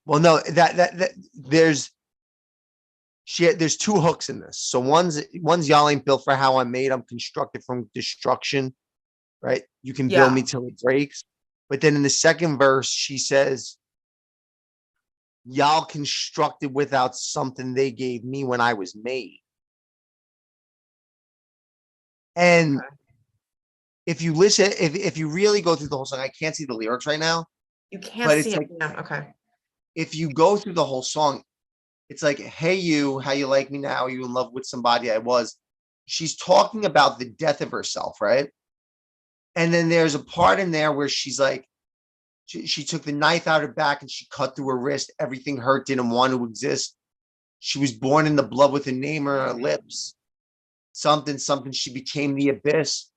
Well, no, that there's two hooks in this. So one's y'all ain't built for how I'm made. I'm constructed from destruction, right? You can build me till it breaks. But then in the second verse, she says, y'all constructed without something they gave me when I was made. And if you listen, if you really go through the whole song, I can't see the lyrics right now, You can't But see it's him. like, Yeah, okay. if you go through the whole song, it's like, hey, you, how you like me now? Are you in love with somebody I was? She's talking about the death of herself, right? And then there's a part in there where she's like, she took the knife out of her back and she cut through her wrist. Everything hurt, didn't want to exist. She was born in the blood with a name on her lips. Something, something. She became the abyss.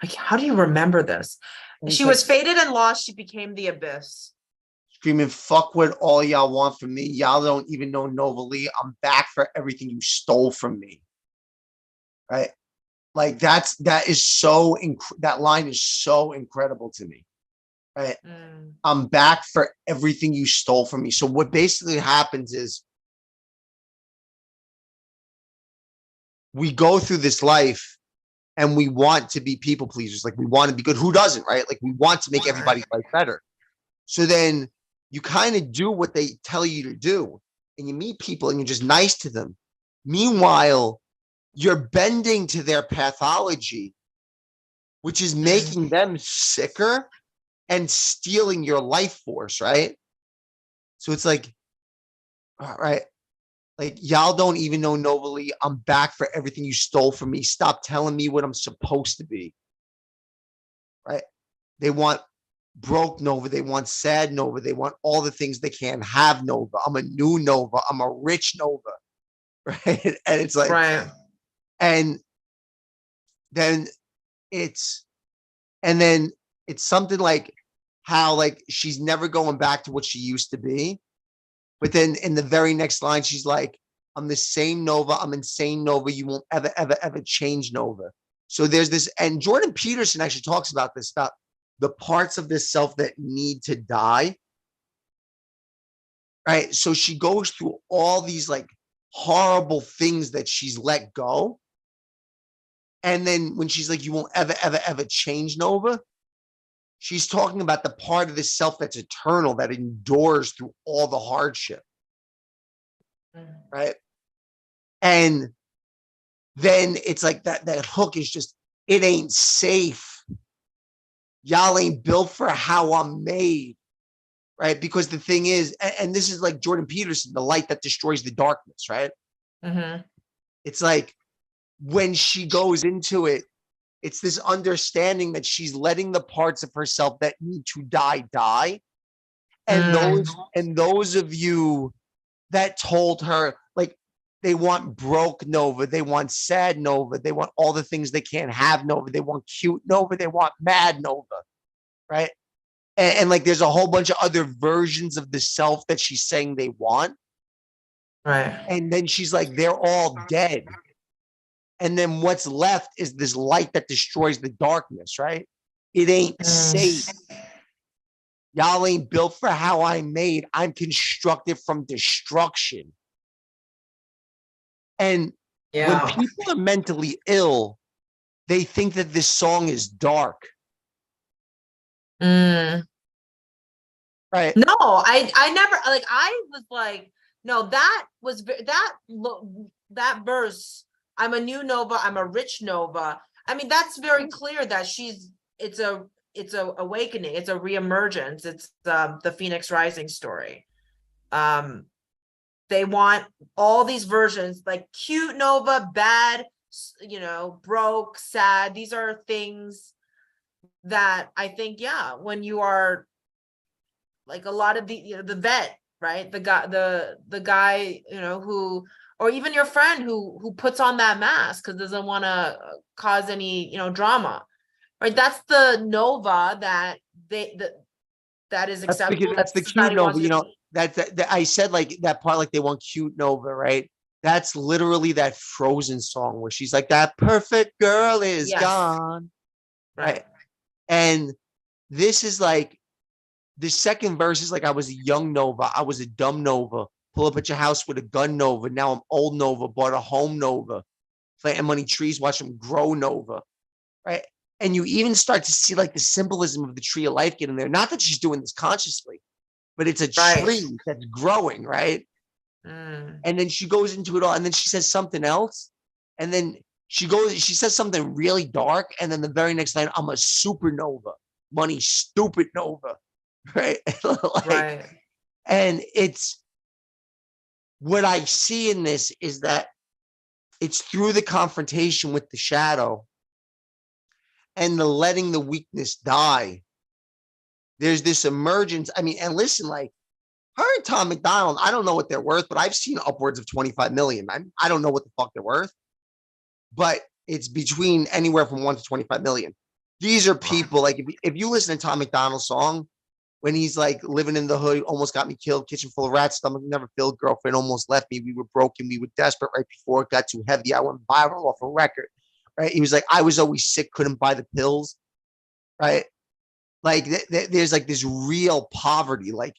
Like, how do you remember this? And She it's like was fated and lost. She became the abyss. screaming, fuck what all y'all want from me. Y'all don't even know Nova Lee. I'm back for everything you stole from me. Right? Like that is so that line is so incredible to me. Right? I'm back for everything you stole from me. So what basically happens is we go through this life and we want to be people pleasers. Like we want to be good. Who doesn't, right? Like we want to make everybody's life better. So then you kind of do what they tell you to do, and you meet people and you're just nice to them. Meanwhile, you're bending to their pathology, which is making them sicker and stealing your life force, right? So it's like, all right, like y'all don't even know Nova Lee. I'm back for everything you stole from me. Stop telling me what I'm supposed to be. Right? They want broke Nova. They want sad Nova. They want all the things they can't have Nova. I'm a new Nova. I'm a rich Nova. Right? And it's like, Right. and then it's, and then it's something like how like she's never going back to what she used to be. But then in the very next line, she's like, I'm the same Nova. I'm insane Nova. You won't ever, ever, ever change Nova. So there's this, and Jordan Peterson actually talks about this, about the parts of this self that need to die. Right. So she goes through all these like horrible things that she's let go. And then when she's like, you won't ever, ever, ever change Nova, she's talking about the part of the self that's eternal, that endures through all the hardship. Right. And then it's like that hook is just, it ain't safe. Y'all ain't built for how I'm made. Right. Because the thing is, and this is like Jordan Peterson, the light that destroys the darkness. Right. It's like when she goes into it, it's this understanding that she's letting the parts of herself that need to die. And those of you that told her, like, they want broke Nova, they want sad Nova, they want all the things they can't have Nova, they want cute Nova, they want mad Nova, right? And like there's a whole bunch of other versions of the self that she's saying they want. Right. And then she's like, they're all dead. And then what's left is this light that destroys the darkness, right? It ain't safe. Y'all ain't built for how I'm made. I'm constructed from destruction. And when people are mentally ill, they think that this song is dark. Right. No, I never, like, I was like, no, that was that verse, I'm a new Nova, I'm a rich Nova. I mean, that's very clear that it's a awakening, it's a reemergence, it's the Phoenix Rising story. They want all these versions, like cute Nova, bad, broke, sad. These are things that I think, yeah, when you are like a lot of the vet, right? The guy, who, or even your friend who puts on that mask because doesn't want to cause any, drama, right? That's the Nova that that is acceptable. That's the cute Nova, that I said, like that part, like they want cute Nova, right? That's literally that Frozen song where she's like, that perfect girl is gone. Right. And this is like, the second verse is like, I was a young Nova. I was a dumb Nova. Pull up at your house with a gun Nova. Now I'm old Nova. Bought a home Nova. Planting money trees, watch them grow Nova. Right. And you even start to see like the symbolism of the tree of life get in there. Not that she's doing this consciously, but it's a tree that's growing. Right. And then she goes into it all. And then she says something else. And then she says something really dark. And then the very next line, I'm a supernova. Money, stupid Nova. right? Like, Right. and it's what I see in this is that it's through the confrontation with the shadow and the letting the weakness die. There's this emergence. I mean, and listen, like her and Tom McDonald, I don't know what they're worth, but I've seen upwards of 25 million. I don't know what the fuck they're worth, but it's between anywhere from 1 to 25 million. These are people like if you listen to Tom McDonald's song when he's like living in the hood, almost got me killed, kitchen full of rats, stomach never filled, girlfriend almost left me. We were broken, we were desperate right before it got too heavy. I went viral off a record, right? He was like, I was always sick, couldn't buy the pills, right? Like there's like this real poverty, like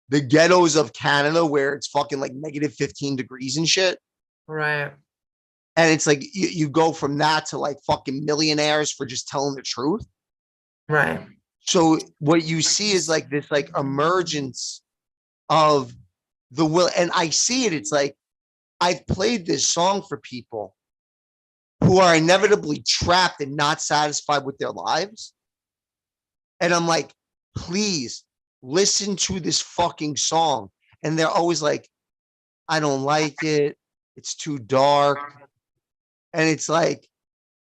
the ghettos of Canada where it's fucking like negative 15 degrees and shit. Right. And it's like you go from that to like fucking millionaires for just telling the truth. Right. So what you see is like this like emergence of the will. And I see it. It's like I've played this song for people who are inevitably trapped and not satisfied with their lives. And I'm like, please listen to this fucking song. And they're always like, I don't like it. It's too dark. And it's like,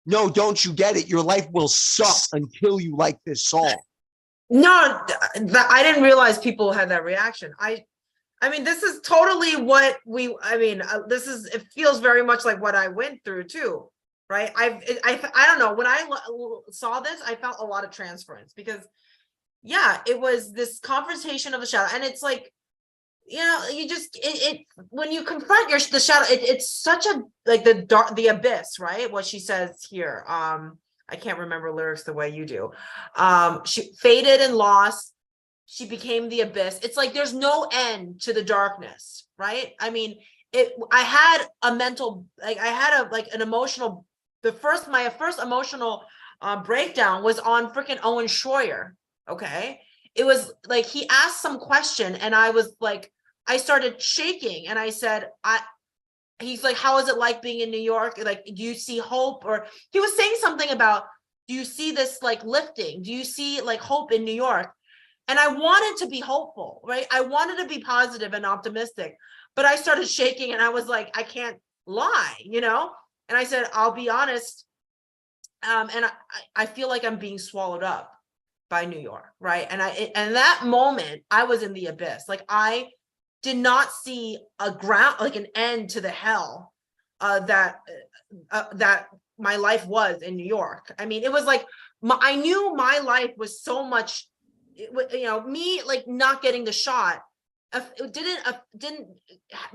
no, don't you get it? Your life will suck until you like this song. No, I didn't realize people had that reaction. I mean, this is totally what this is, it feels very much like what I went through too, right? I don't know, when I saw this, I felt a lot of transference because yeah, it was this confrontation of the shadow. And it's like, you know, you just, when you confront the shadow, it's such a, like the abyss, right? What she says here. I can't remember lyrics the way you do. She faded and lost. She became the abyss. It's like there's no end to the darkness, right? I mean, I had a mental, like I had an emotional, my first emotional breakdown was on freaking Owen Schroyer. Okay. It was like he asked some question and I was like, I started shaking and I said, he's like, how is it like being in New York? Like, do you see hope? Or he was saying something about, do you see this like lifting? Do you see like hope in New York? And I wanted to be hopeful, right? I wanted to be positive and optimistic, but I started shaking and I was like, I can't lie, you know? And I said, I'll be honest. And I feel like I'm being swallowed up by New York, right? And that moment I was in the abyss. Like I did not see a ground, like an end to the hell that my life was in New York. I mean, it was like I knew my life was so much, you know, me like not getting the shot. It didn't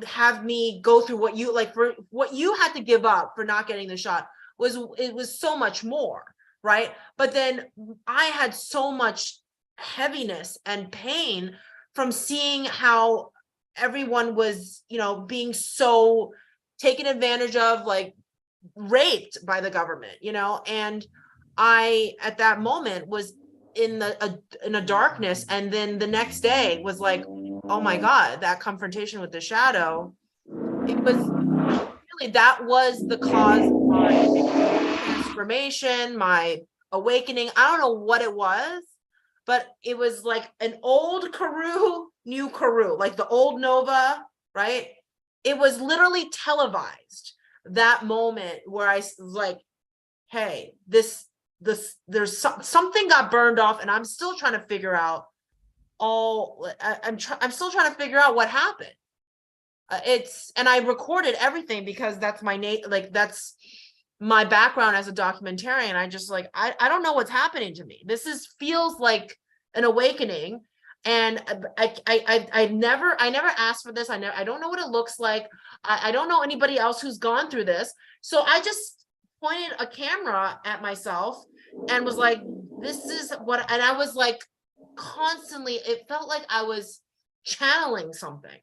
have me go through what you like for what you had to give up for not getting the shot was so much more, right? But then I had so much heaviness and pain from seeing how everyone was, you know, being so taken advantage of, like raped by the government, you know. And I at that moment was in a darkness, and then the next day was like, oh my god, that confrontation with the shadow, it was really, that was the cause of my transformation, my awakening. I don't know what it was, but it was like an old Kaoru, new Kaoru, like the old Nova, right? It was literally televised, that moment where I was like, hey, there's something got burned off and I'm still trying to figure out I'm still trying to figure out what happened. And I recorded everything because that's that's my background as a documentarian. I just like, I don't know what's happening to me. Feels like an awakening. And I never asked for this. I don't know what it looks like. I don't know anybody else who's gone through this. So I just pointed a camera at myself and was like, this is what, and I was like, constantly, it felt like I was channeling something,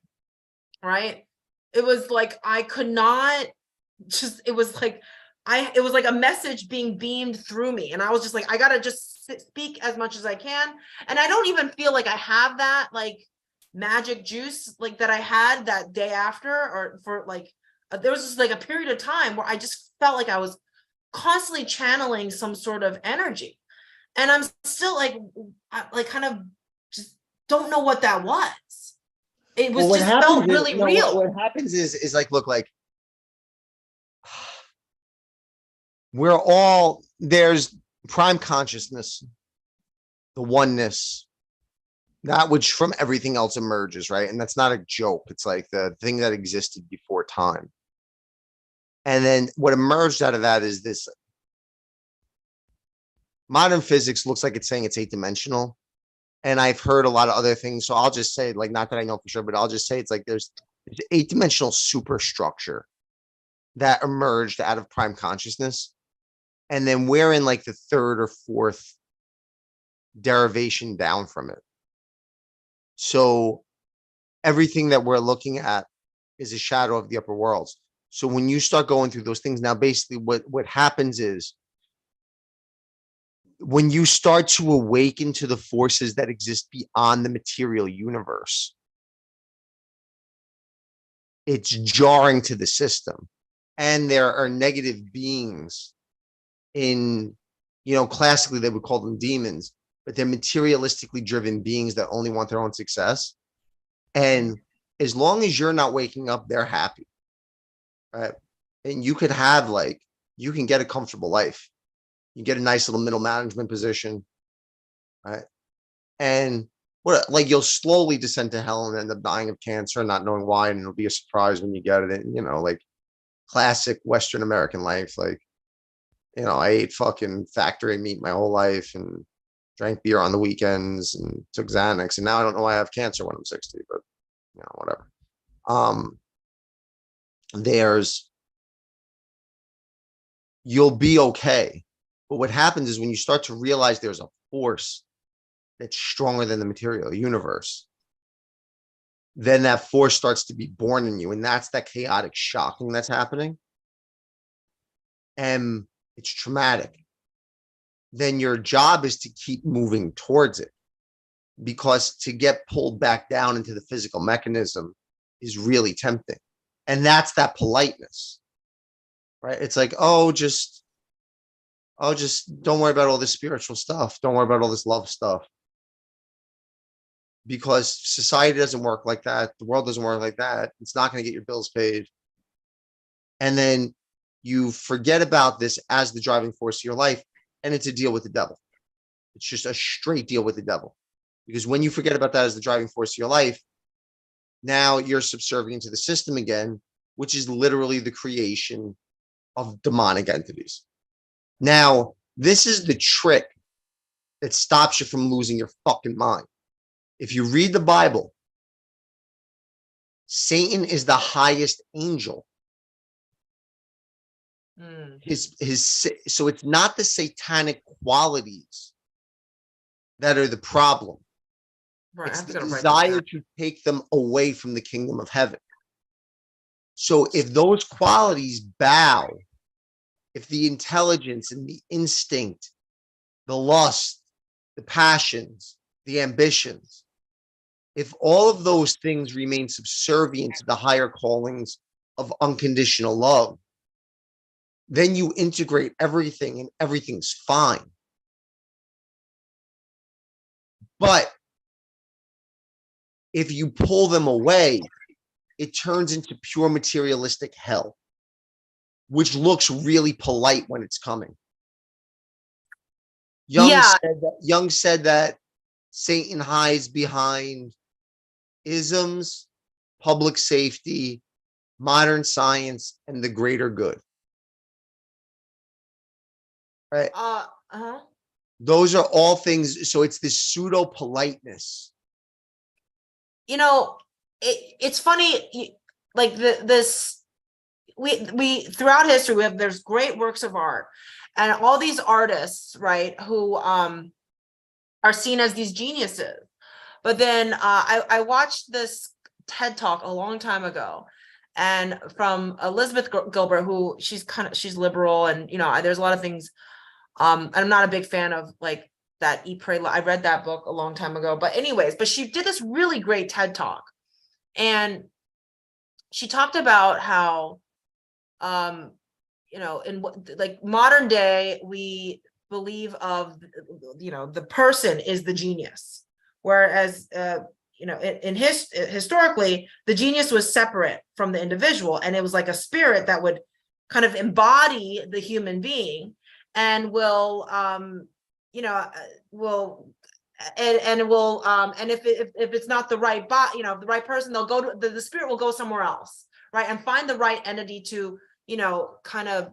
right? It was like, I could not just, it was like a message being beamed through me. And I was just like, I gotta just speak as much as I can. And I don't even feel like I have that like magic juice like that I had that day after, or for like, there was just like a period of time where I just felt like I was constantly channeling some sort of energy. And I'm still like kind of just don't know what that was. It was Well, what just happens felt is, really no, real. what happens is like, look, like we're all, there's prime consciousness, the oneness, that which from everything else emerges, right? And that's not a joke. It's like the thing that existed before time. And then what emerged out of that is this modern physics looks like it's saying it's 8-dimensional. And I've heard a lot of other things. So I'll just say, like, not that I know for sure, but I'll just say it's like there's 8-dimensional superstructure that emerged out of prime consciousness. And then we're in like the third or fourth derivation down from it. So everything that we're looking at is a shadow of the upper worlds. So when you start going through those things, now basically what happens is when you start to awaken to the forces that exist beyond the material universe, it's jarring to the system. And there are negative beings in, classically they would call them demons, but they're materialistically driven beings that only want their own success. And as long as you're not waking up, they're happy. Right. And you could have you can get a comfortable life. You get a nice little middle management position. Right. And you'll slowly descend to hell and end up dying of cancer, not knowing why. And it'll be a surprise when you get it. And, classic Western American life. I ate fucking factory meat my whole life and drank beer on the weekends and took Xanax. And now I don't know why I have cancer when I'm 60, but whatever. You'll be okay. But what happens is when you start to realize there's a force that's stronger than the material universe, then that force starts to be born in you. And that's that chaotic shocking that's happening. And it's traumatic. Then your job is to keep moving towards it, because to get pulled back down into the physical mechanism is really tempting. And that's that politeness, right? It's like, just don't worry about all this spiritual stuff. Don't worry about all this love stuff. Because society doesn't work like that. The world doesn't work like that. It's not going to get your bills paid. And then you forget about this as the driving force of your life. And it's a deal with the devil. It's just a straight deal with the devil. Because when you forget about that as the driving force of your life, now you're subservient to the system again, which is literally the creation of demonic entities. Now, this is the trick that stops you from losing your fucking mind. If you read the Bible, Satan is the highest angel. So it's not the satanic qualities that are the problem. Right. It's the desire to take them away from the kingdom of heaven. So if those qualities bow, if the intelligence and the instinct, the lust, the passions, the ambitions, if all of those things remain subservient to the higher callings of unconditional love, then you integrate everything and everything's fine. But if you pull them away, it turns into pure materialistic hell, which looks really polite when it's coming. Young said that Satan hides behind isms, public safety, modern science, and the greater good. Right? Those are all things. So it's this pseudo politeness. It's funny, like we throughout history there's great works of art, and all these artists, right, who are seen as these geniuses. But then I watched this TED Talk a long time ago, and from Elizabeth Gilbert, who she's liberal, and there's a lot of things. I'm not a big fan of like that Eat, Pray, Love. I read that book a long time ago, but she did this really great TED Talk, and she talked about how, in like modern day, we believe of, the person is the genius, whereas historically the genius was separate from the individual, and it was like a spirit that would kind of embody the human being and will will and if it's not the right the right person, they'll go to the spirit will go somewhere else, right, and find the right entity to kind of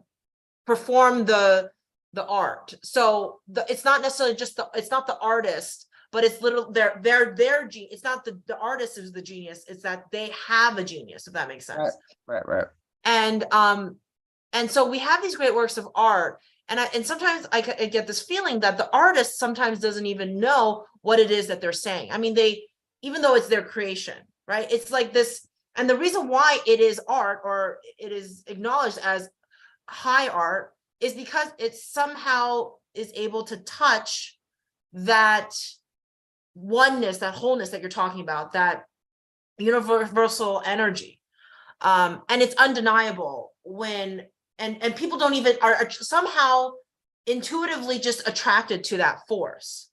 perform the art. So it's not necessarily just it's not the artist, but it's their genius. It's not the artist is the genius, it's that they have a genius, if that makes sense. Right. And so we have these great works of art, and sometimes I get this feeling that the artist sometimes doesn't even know what it is that they're saying. I mean, even though it's their creation, right? It's like this, and the reason why it is art, or it is acknowledged as high art, is because it somehow is able to touch that oneness, that wholeness that you're talking about, that universal energy. And it's undeniable when, and people don't even are somehow intuitively just attracted to that force.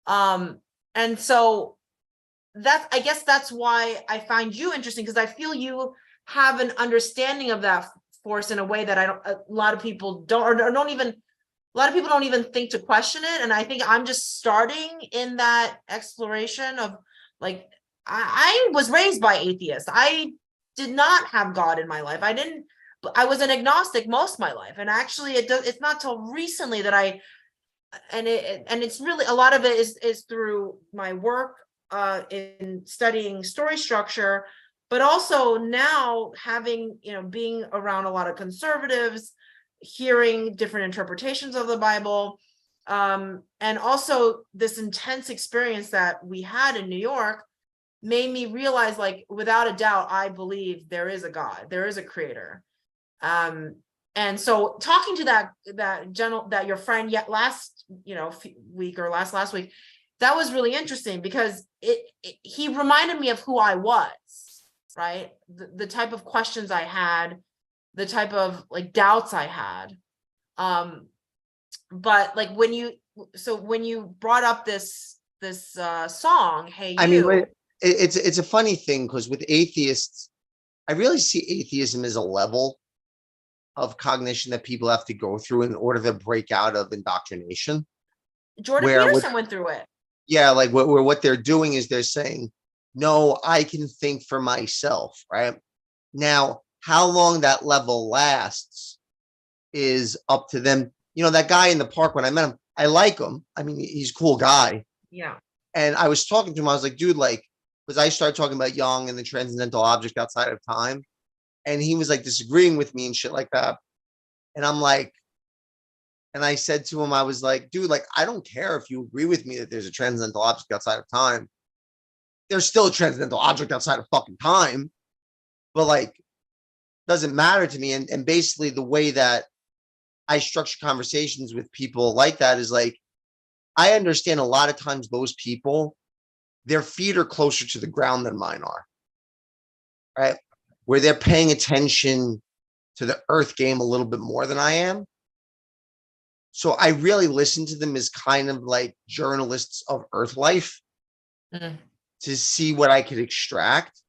And so I guess that's why I find you interesting, because I feel you have an understanding of that force in a way that a lot of people don't, or don't even, a lot of people don't even think to question it. And I think I'm just starting in that exploration of, like, I was raised by atheists. I did not have God in my life. I was an agnostic most of my life. And actually it's not till recently that it's really, a lot of it is through my work in studying story structure, but also now having, being around a lot of conservatives, hearing different interpretations of the Bible, and also this intense experience that we had in New York made me realize, like, without a doubt, I believe there is a God, there is a creator. And so talking to that your friend last week, or last week, that was really interesting, because he reminded me of who I was, right? The type of questions I had, the type of like doubts I had. But like when you brought up this song, Hey You. I mean, it's a funny thing, because with atheists, I really see atheism as a level of cognition that people have to go through in order to break out of indoctrination. Jordan Peterson went through it. Yeah, like what they're doing is they're saying, no, I can think for myself, right? Now, how long that level lasts is up to them. That guy in the park, when I met him, I like him. I mean, he's a cool guy. Yeah. And I was talking to him, I was like, dude, like, because I started talking about Jung and the transcendental object outside of time. And he was like disagreeing with me and shit like that. And I'm like, and I said to him, I was like, dude, like, I don't care if you agree with me that there's a transcendental object outside of time. There's still a transcendental object outside of fucking time. But like, doesn't matter to me. And basically the way that I structure conversations with people like that is like, I understand a lot of times those people, their feet are closer to the ground than mine are, right? Where they're paying attention to the earth game a little bit more than I am. So I really listen to them as kind of like journalists of earth life to see what I could extract.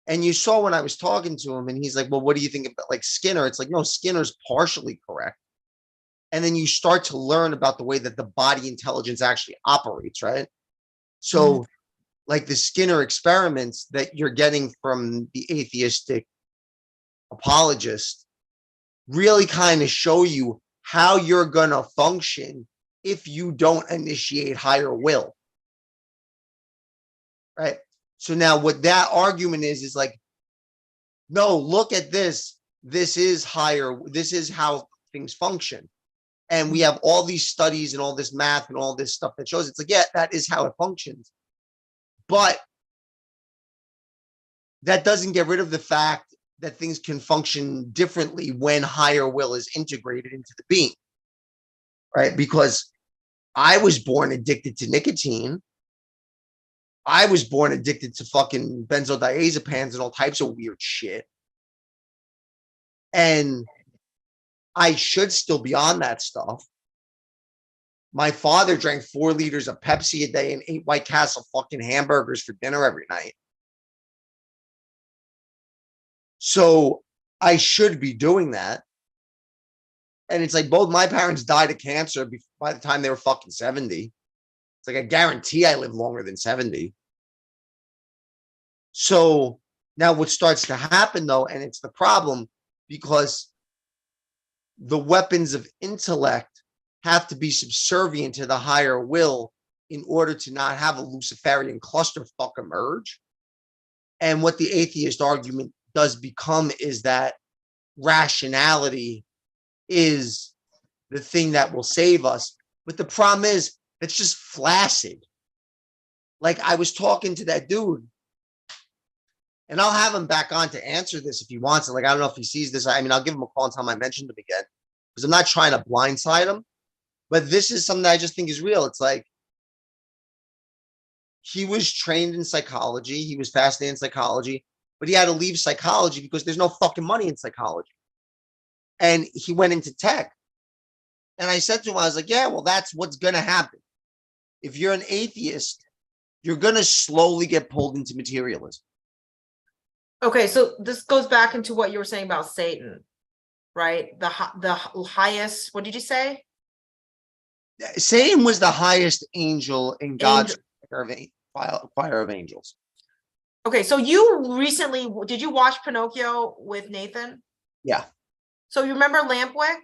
And you saw when I was talking to him and he's like, well, what do you think about like Skinner? It's like, no, Skinner's partially correct. And then you start to learn about the way that the body intelligence actually operates, right? So like the Skinner experiments that you're getting from the atheistic apologist really kind of show you how you're going to function if you don't initiate higher will, right? So now what that argument is like, no, look at this. This is higher. This is how things function. And we have all these studies and all this math and all this stuff that shows it's like, yeah, that is how it functions. But that doesn't get rid of the fact that things can function differently when higher will is integrated into the being, right? Because I was born addicted to nicotine. I was born addicted to fucking benzodiazepines and all types of weird shit. And I should still be on that stuff. My father drank 4 liters of Pepsi a day and ate White Castle fucking hamburgers for dinner every night. So I should be doing that. And it's like both my parents died of cancer by the time they were fucking 70. It's like I guarantee I live longer than 70. So now what starts to happen though, and it's the problem because the weapons of intellect have to be subservient to the higher will in order to not have a Luciferian clusterfuck emerge. And what the atheist argument does become is that rationality is the thing that will save us. But the problem is, it's just flaccid. Like I was talking to that dude, and I'll have him back on to answer this if he wants it. Like, I don't know if he sees this. I mean, I'll give him a call and tell him I mentioned him again because I'm not trying to blindside him. But this is something that I just think is real. It's like he was trained in psychology. He was fascinated in psychology, but he had to leave psychology because there's no fucking money in psychology. And he went into tech. And I said to him, I was like, yeah, well, that's what's going to happen. If you're an atheist, you're going to slowly get pulled into materialism. Okay, so this goes back into what you were saying about Satan, right? The highest, what did you say? Satan was the highest angel in God's Angel. choir of angels. Okay, so you recently, did you watch Pinocchio with Nathan? Yeah. So you remember Lampwick?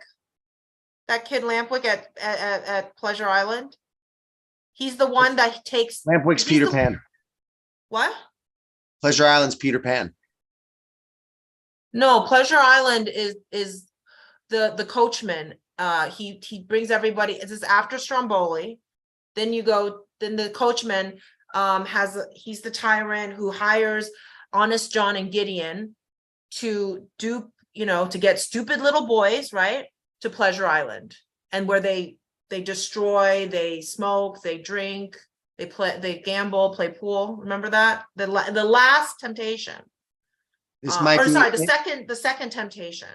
That kid Lampwick at Pleasure Island? He's the one that takes... Lampwick's Peter Pan. What? Pleasure Island's Peter Pan. No, Pleasure Island is the coachman. He brings everybody. This is after Stromboli. Then the coachman he's the tyrant who hires Honest John and Gideon to do, to get stupid little boys, right, to Pleasure Island, and where they destroy, they smoke, they drink, they gamble, play pool. Remember that? The last temptation. The second temptation.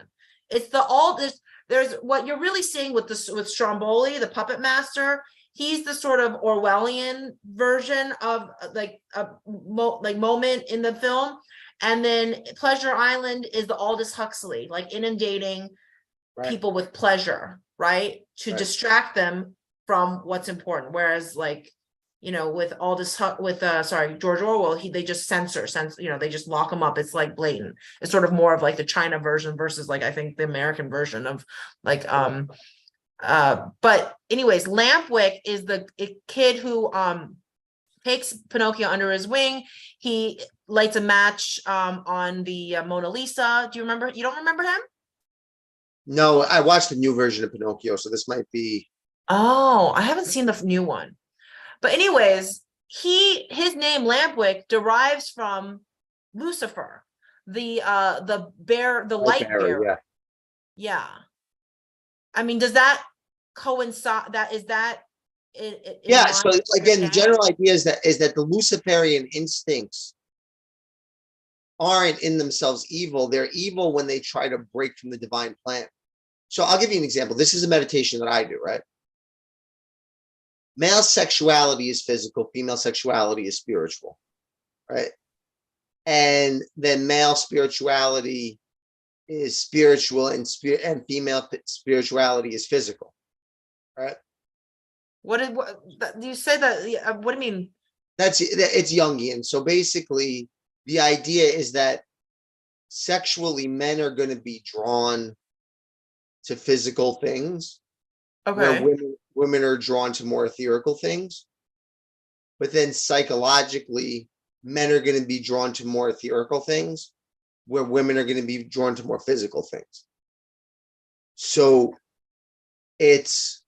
It's there's what you're really seeing with Stromboli, the puppet master. He's the sort of Orwellian version of like a moment in the film. And then Pleasure Island is the Aldous Huxley, like inundating people with pleasure, right? To distract them from what's important. Whereas with George Orwell, they just censor, they just lock them up. It's like blatant. It's sort of more of like the China version versus I think the American version of but anyways, Lampwick is the kid who takes Pinocchio under his wing. He lights a match on the Mona Lisa. Do you remember? You don't remember him? No, I watched the new version of Pinocchio, so this might be... Oh, I haven't seen the new one. But anyways, his name Lampwick derives from Lucifer, the bear, the light bearer. Yeah. I mean, does that coincide? Yeah. So again, the general idea is that the Luciferian instincts aren't in themselves evil. They're evil when they try to break from the divine plan. So I'll give you an example. This is a meditation that I do, right? Male sexuality is physical, female sexuality is spiritual, right? And then male spirituality is spiritual and female spirituality is physical, right? What you say that? What do you mean? It's Jungian. So basically, the idea is that sexually, men are going to be drawn to physical things, where women are drawn to more ethereal things. But then psychologically, men are going to be drawn to more ethereal things, where women are going to be drawn to more physical things. So it's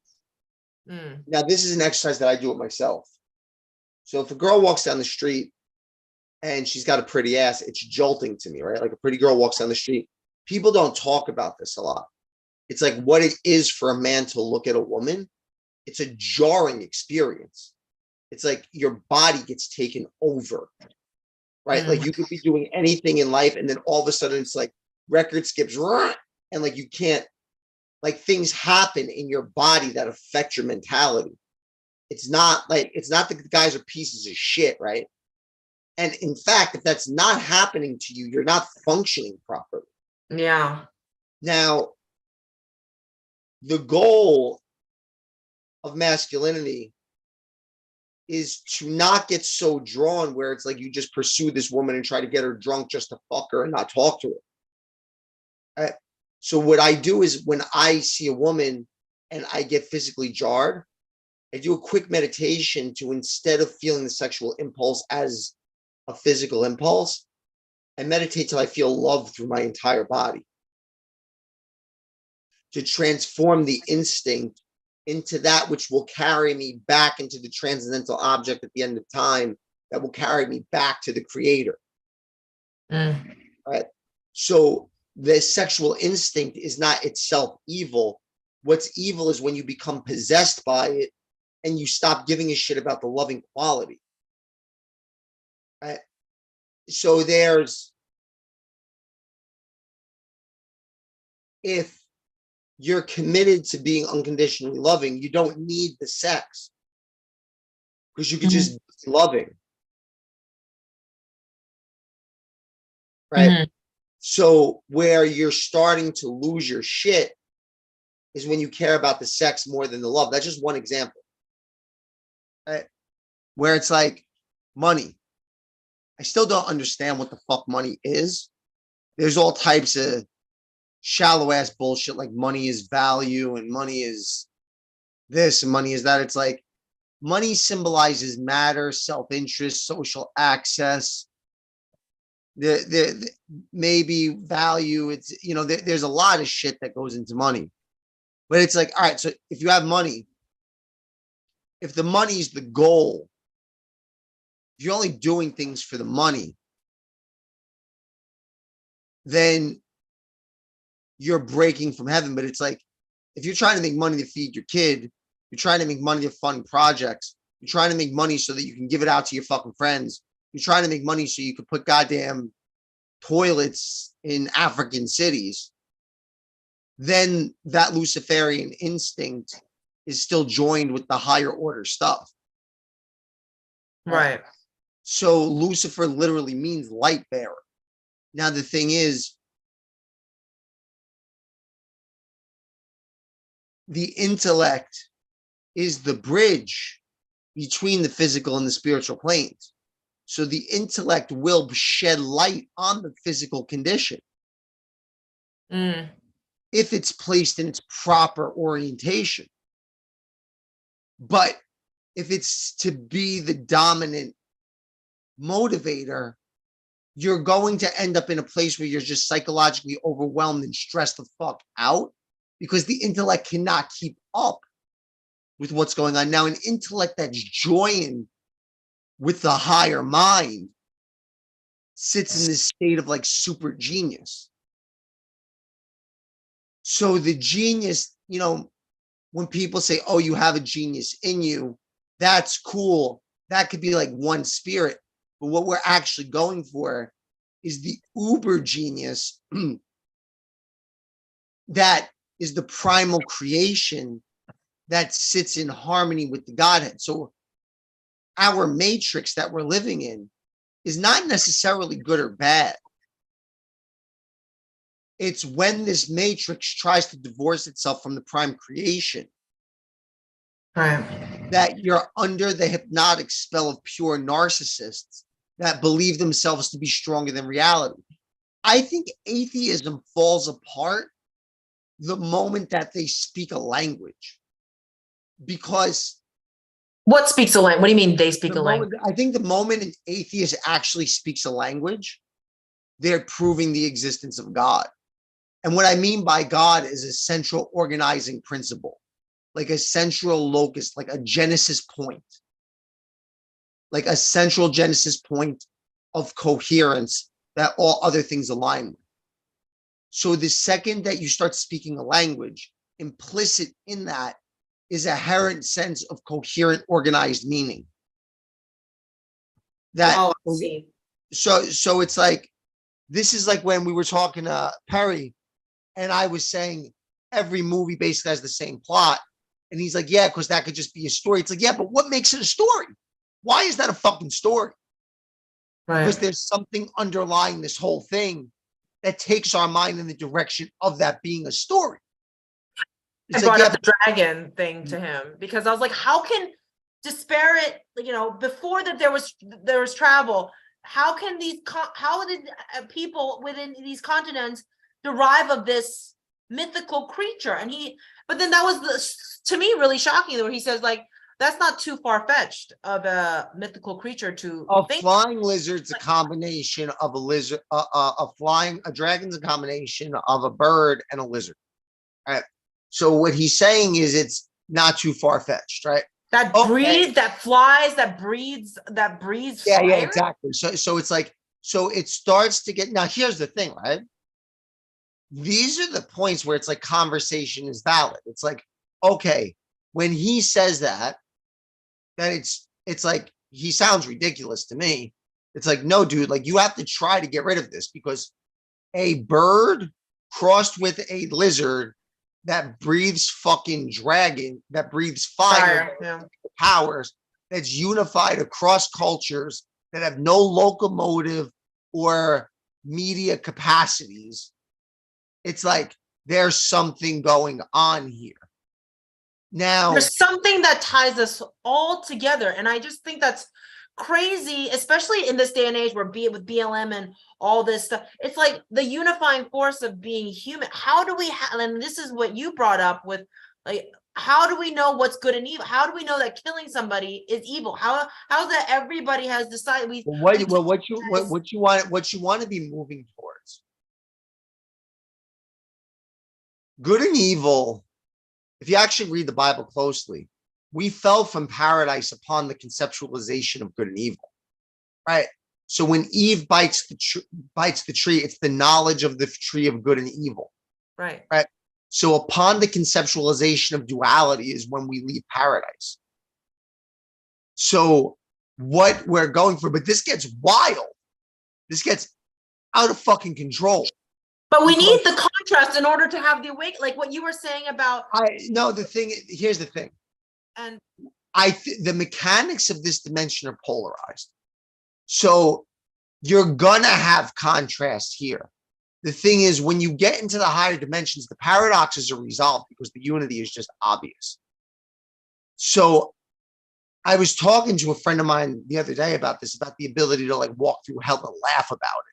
now this is an exercise that I do it myself. So if a girl walks down the street and she's got a pretty ass, it's jolting to me, right? Like a pretty girl walks down the street. People don't talk about this a lot. It's like what it is for a man to look at a woman. It's a jarring experience. It's like your body gets taken over, right? Like you could be doing anything in life, and then all of a sudden it's like record skips, and like you can't, like things happen in your body that affect your mentality. It's not that the guys are pieces of shit, right? And in fact, if that's not happening to you, you're not functioning properly. Yeah. Now, the goal of masculinity is to not get so drawn where it's like you just pursue this woman and try to get her drunk just to fuck her and not talk to her. So what I do is when I see a woman and I get physically jarred, I do a quick meditation to, instead of feeling the sexual impulse as a physical impulse, I meditate till I feel love through my entire body, to transform the instinct into that which will carry me back into the transcendental object at the end of time, that will carry me back to the creator. Right? So the sexual instinct is not itself evil. What's evil is when you become possessed by it and you stop giving a shit about the loving quality. Right? So if you're committed to being unconditionally loving, you don't need the sex, because you can just be loving. Right? So where you're starting to lose your shit is when you care about the sex more than the love. That's just one example. Right? Where it's like money. I still don't understand what the fuck money is. There's all types of shallow ass bullshit like money is value and money is this and money is that. It's like money symbolizes matter, self-interest, social access. The maybe value. It's, you know, there's a lot of shit that goes into money. But it's like, all right, so if you have money, if the money is the goal, if you're only doing things for the money, then you're breaking from heaven. But it's like, if you're trying to make money to feed your kid, you're trying to make money to fund projects, you're trying to make money so that you can give it out to your fucking friends, you're trying to make money so you could put goddamn toilets in African cities, then that Luciferian instinct is still joined with the higher order stuff. Right. So Lucifer literally means light bearer. Now, the thing is, the intellect is the bridge between the physical and the spiritual planes. So the intellect will shed light on the physical condition if it's placed in its proper orientation. But if it's to be the dominant motivator, you're going to end up in a place where you're just psychologically overwhelmed and stressed the fuck out, because the intellect cannot keep up with what's going on. Now, an intellect that's joined with the higher mind sits in this state of like super genius. So the genius, you know, when people say, oh, you have a genius in you, that's cool. That could be like one spirit. But what we're actually going for is the uber genius that is the primal creation that sits in harmony with the Godhead. So our matrix that we're living in is not necessarily good or bad. It's when this matrix tries to divorce itself from the prime creation, Right. that you're under the hypnotic spell of pure narcissists that believe themselves to be stronger than reality. I think atheism falls apart the moment that they speak a language. Because what speaks a language? What do you mean they speak a language? I think the moment an atheist actually speaks a language, they're proving the existence of God. And what I mean by God is a central organizing principle, like a central locus, like a genesis point, like a central genesis point of coherence that all other things align with. So the second that you start speaking a language, implicit in that is a inherent sense of coherent, organized meaning. That so it's like, this is like when we were talking to Perry, and I was saying, every movie basically has the same plot. And he's like, yeah, because that could just be a story. It's like, yeah, but what makes it a story? Why is that a fucking story? Because Right. there's something underlying this whole thing that takes our mind in the direction of that being a story. I It's like, brought yeah, up the dragon thing to him because I was like, how can disparate, before that there was travel, how can how did people within these continents derive of this mythical creature? But then that was to me really shocking, where he says like, that's not too far-fetched of a mythical creature to a think. flying lizard's a combination of a lizard, a dragon's a combination of a bird and a lizard. All right. So what he's saying is it's not too far-fetched, right? That breathes, that flies, that breathes Yeah, fire. exactly. So it's like, so it starts to get, now here's the thing, right? These are the points where it's like conversation is valid. It's like, okay, when he says that it's like, he sounds ridiculous to me. It's like, no, dude, like you have to try to get rid of this because a bird crossed with a lizard that breathes fucking dragon, that breathes fire, Yeah. powers, that's unified across cultures, that have no locomotive or media capacities. It's like there's something going on here. Now, There's something that ties us all together. And I just think that's crazy, especially in this day and age where with BLM and all this stuff, it's like the unifying force of being human. How do we and this is what you brought up with, like, how do we know what's good and evil? How do we know that killing somebody is evil? How's that everybody has decided what you want to be moving towards? Good and evil. If you actually read the Bible closely, we fell from paradise upon the conceptualization of good and evil, right? So when Eve bites the tree, it's the knowledge of the tree of good and evil, right? Right. So upon the conceptualization of duality is when we leave paradise. So what we're going for, but this gets wild. This gets out of fucking control. But we need the contrast in order to have the awake, like what you were saying about. Here's the thing. And the mechanics of this dimension are polarized. So you're gonna have contrast here. The thing is, when you get into the higher dimensions, the paradoxes are resolved because the unity is just obvious. So I was talking to a friend of mine the other day about this, about the ability to like walk through hell and laugh about it.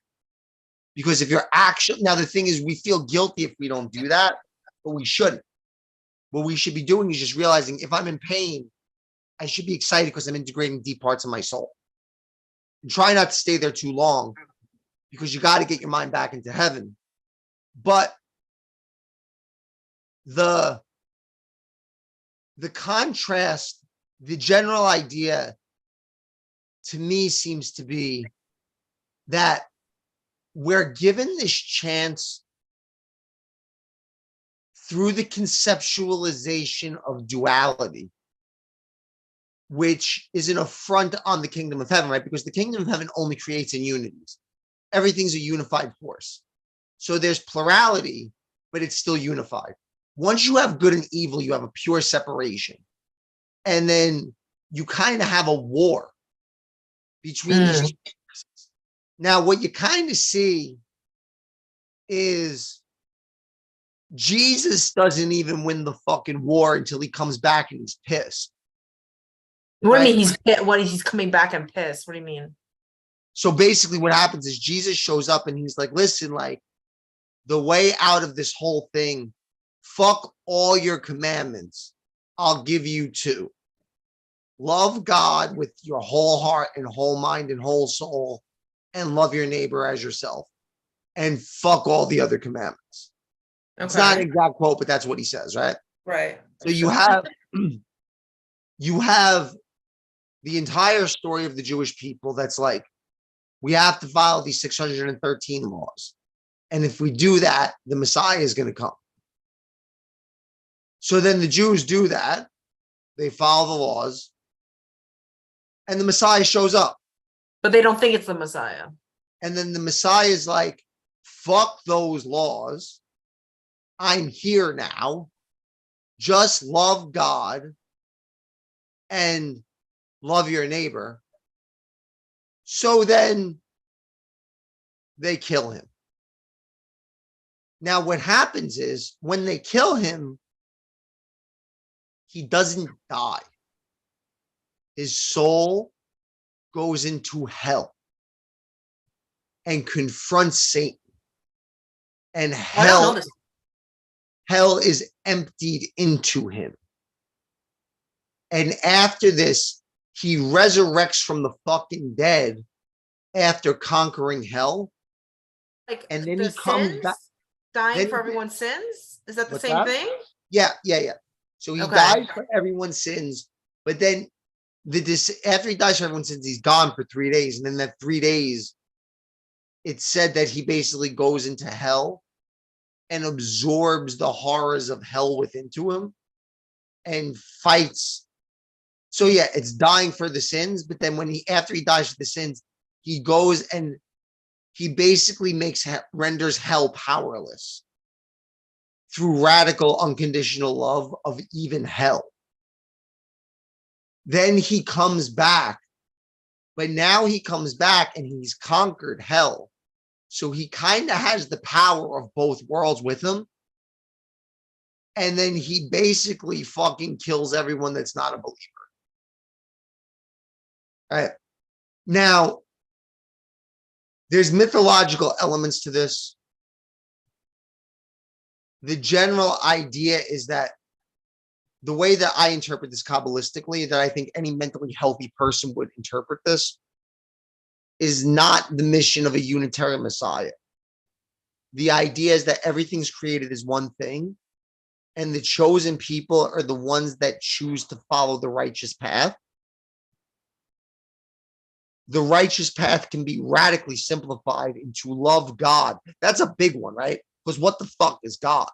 Because if you're actually, now the thing is, we feel guilty if we don't do that, but we shouldn't. What we should be doing is just realizing if I'm in pain, I should be excited because I'm integrating deep parts of my soul. And try not to stay there too long because you got to get your mind back into heaven. But the contrast, the general idea to me seems to be that we're given this chance through the conceptualization of duality, which is an affront on the kingdom of heaven, right? Because the kingdom of heaven only creates in unities. Everything's a unified force. So there's plurality, but it's still unified. Once you have good and evil, you have a pure separation. And then you kind of have a war between these two. Now, what you kind of see is Jesus doesn't even win the fucking war until he comes back and he's pissed. What do you mean he's coming back and pissed? What do you mean? So basically what happens is Jesus shows up and he's like, listen, like the way out of this whole thing, fuck all your commandments. I'll give you two. Love God with your whole heart and whole mind and whole soul, and love your neighbor as yourself, and fuck all the other commandments. Okay. It's not an exact quote, but that's what he says, right? Right. So you have the entire story of the Jewish people that's like, we have to follow these 613 laws. And if we do that, the Messiah is going to come. So then the Jews do that. They follow the laws. And the Messiah shows up. But they don't think it's the Messiah. And then the Messiah is like, fuck those laws. I'm here now. Just love God and love your neighbor. So then they kill him. Now, what happens is when they kill him, he doesn't die. His soul goes into hell and confronts Satan. And I don't know this. hell is emptied into him. And after this, he resurrects from the fucking dead after conquering hell. Like And then the he comes sins, back. dying Then for everyone's sins. Is that the what's same that? thing? Yeah. So he Okay. dies for everyone's sins, but then after he dies for everyone's sins, he's gone for 3 days. And then that 3 days, it's said that he basically goes into hell and absorbs the horrors of hell within him and fights. So yeah, it's dying for the sins, but then after he dies for the sins, he goes and he basically renders hell powerless through radical unconditional love of even hell. Then he comes back, but now he comes back and he's conquered hell. So he kind of has the power of both worlds with him. And then he basically fucking kills everyone that's not a believer. All right. Now, there's mythological elements to this. The general idea is that the way that I interpret this Kabbalistically, that I think any mentally healthy person would interpret this, is not the mission of a Unitarian Messiah. The idea is that everything's created as one thing, and the chosen people are the ones that choose to follow the righteous path. The righteous path can be radically simplified into love God. That's a big one, right? Because what the fuck is God?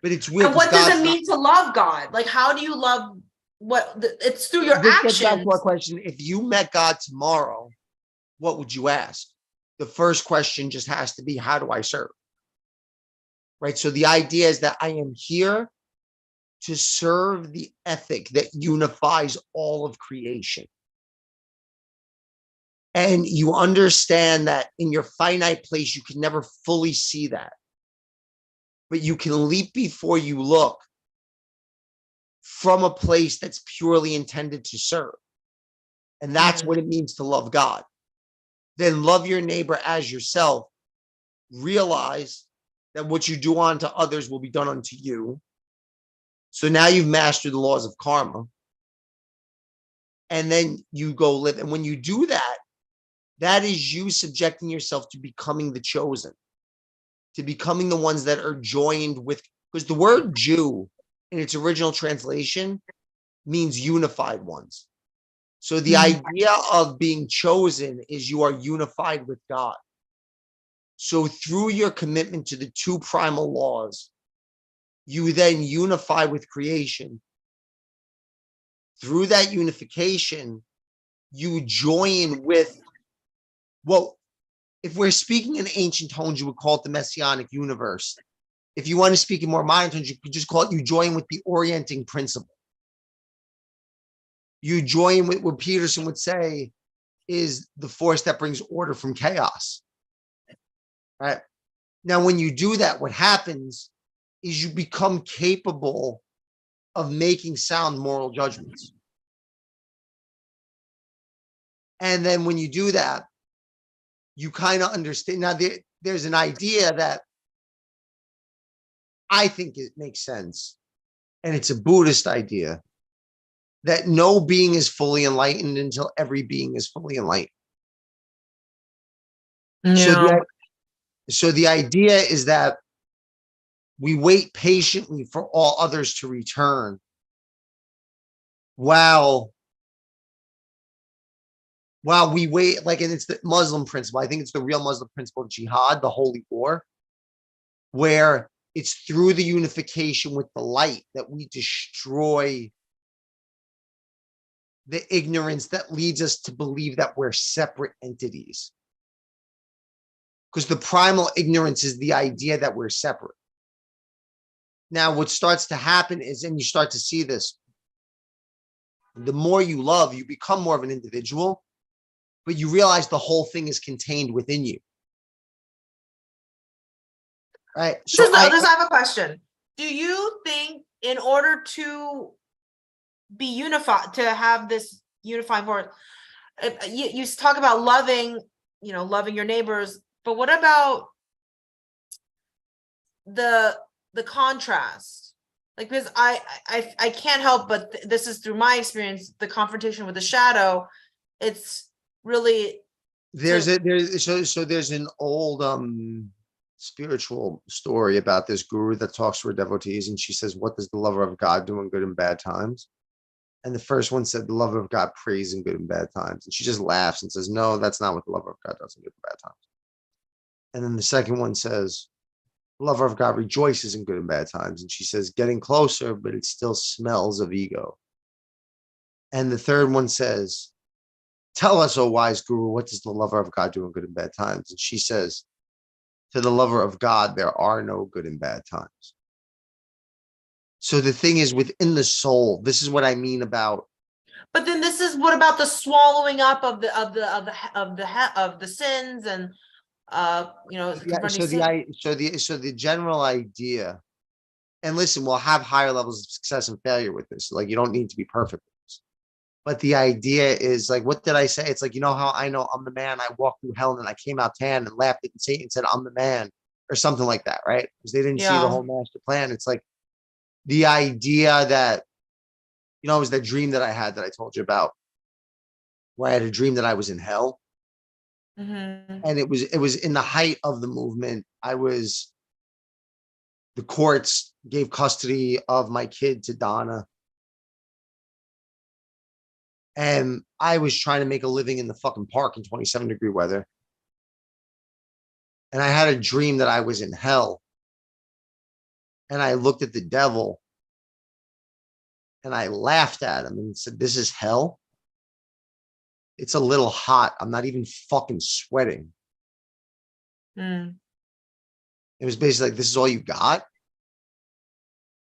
But it's weird. And what does God's it mean to love God? Like, how do you love it's through your This gets back actions. to our question. If you met God tomorrow, what would you ask? The first question just has to be, how do I serve? Right? So the idea is that I am here to serve the ethic that unifies all of creation. And you understand that in your finite place, you can never fully see that. But you can leap before you look from a place that's purely intended to serve. And that's what it means to love God. Then love your neighbor as yourself. Realize that what you do unto others will be done unto you. So now you've mastered the laws of karma. And then you go live. And when you do that, that is you subjecting yourself to becoming the chosen, to becoming the ones that are joined with, because the word Jew in its original translation means unified ones. So the idea of being chosen is you are unified with God. So through your commitment to the two primal laws, you then unify with creation. Through that unification, you join with, well, if we're speaking in ancient tones, you would call it the messianic universe. If you want to speak in more modern tones, you could just call it, you join with the orienting principle. You join with what Peterson would say is the force that brings order from chaos. Right? Now, when you do that, what happens is you become capable of making sound moral judgments. And then when you do that, you kind of understand. Now, there's an idea that I think it makes sense, and it's a Buddhist idea, that no being is fully enlightened until every being is fully enlightened. Yeah. So the idea is that we wait patiently for all others to return while we wait, like, and it's the Muslim principle. I think it's the real Muslim principle of jihad, the holy war, where it's through the unification with the light that we destroy the ignorance that leads us to believe that we're separate entities. Because the primal ignorance is the idea that we're separate. Now, what starts to happen is, and you start to see this, the more you love, you become more of an individual, but you realize the whole thing is contained within you. Right. So I have a question. Do you think in order to be unified, to have this unified force, you talk about loving, loving your neighbors, but what about the contrast? Like, because I can't help but this is through my experience, the confrontation with the shadow. It's really there's an old spiritual story about this guru that talks to her devotees, and she says, what does the lover of God do in good and bad times? And the first one said, the lover of God prays in good and bad times. And she just laughs and says, no, that's not what the lover of God does in good and bad times. And then the second one says, the lover of God rejoices in good and bad times. And she says, getting closer, but it still smells of ego. And the third one says, tell us, O wise guru, what does the lover of God do in good and bad times? And she says, to the lover of God, there are no good and bad times. So the thing is, within the soul, this is what I mean about. But then this is what about the swallowing up of the sins and So the general idea, and listen, we'll have higher levels of success and failure with this. Like, you don't need to be perfect with this. But the idea is, like, what did I say? It's like, you know how I know I'm the man, I walked through hell and I came out tan and laughed at Satan and said, I'm the man, or something like that, right? Because they didn't see the whole master plan. It's like the idea that, it was that dream that I had that I told you about, where I had a dream that I was in hell. Mm-hmm. And it was in the height of the movement. The courts gave custody of my kid to Donna. And I was trying to make a living in the fucking park in 27-degree weather. And I had a dream that I was in hell. And I looked at the devil and I laughed at him and said, this is hell. It's a little hot. I'm not even fucking sweating. Mm. It was basically like, this is all you got.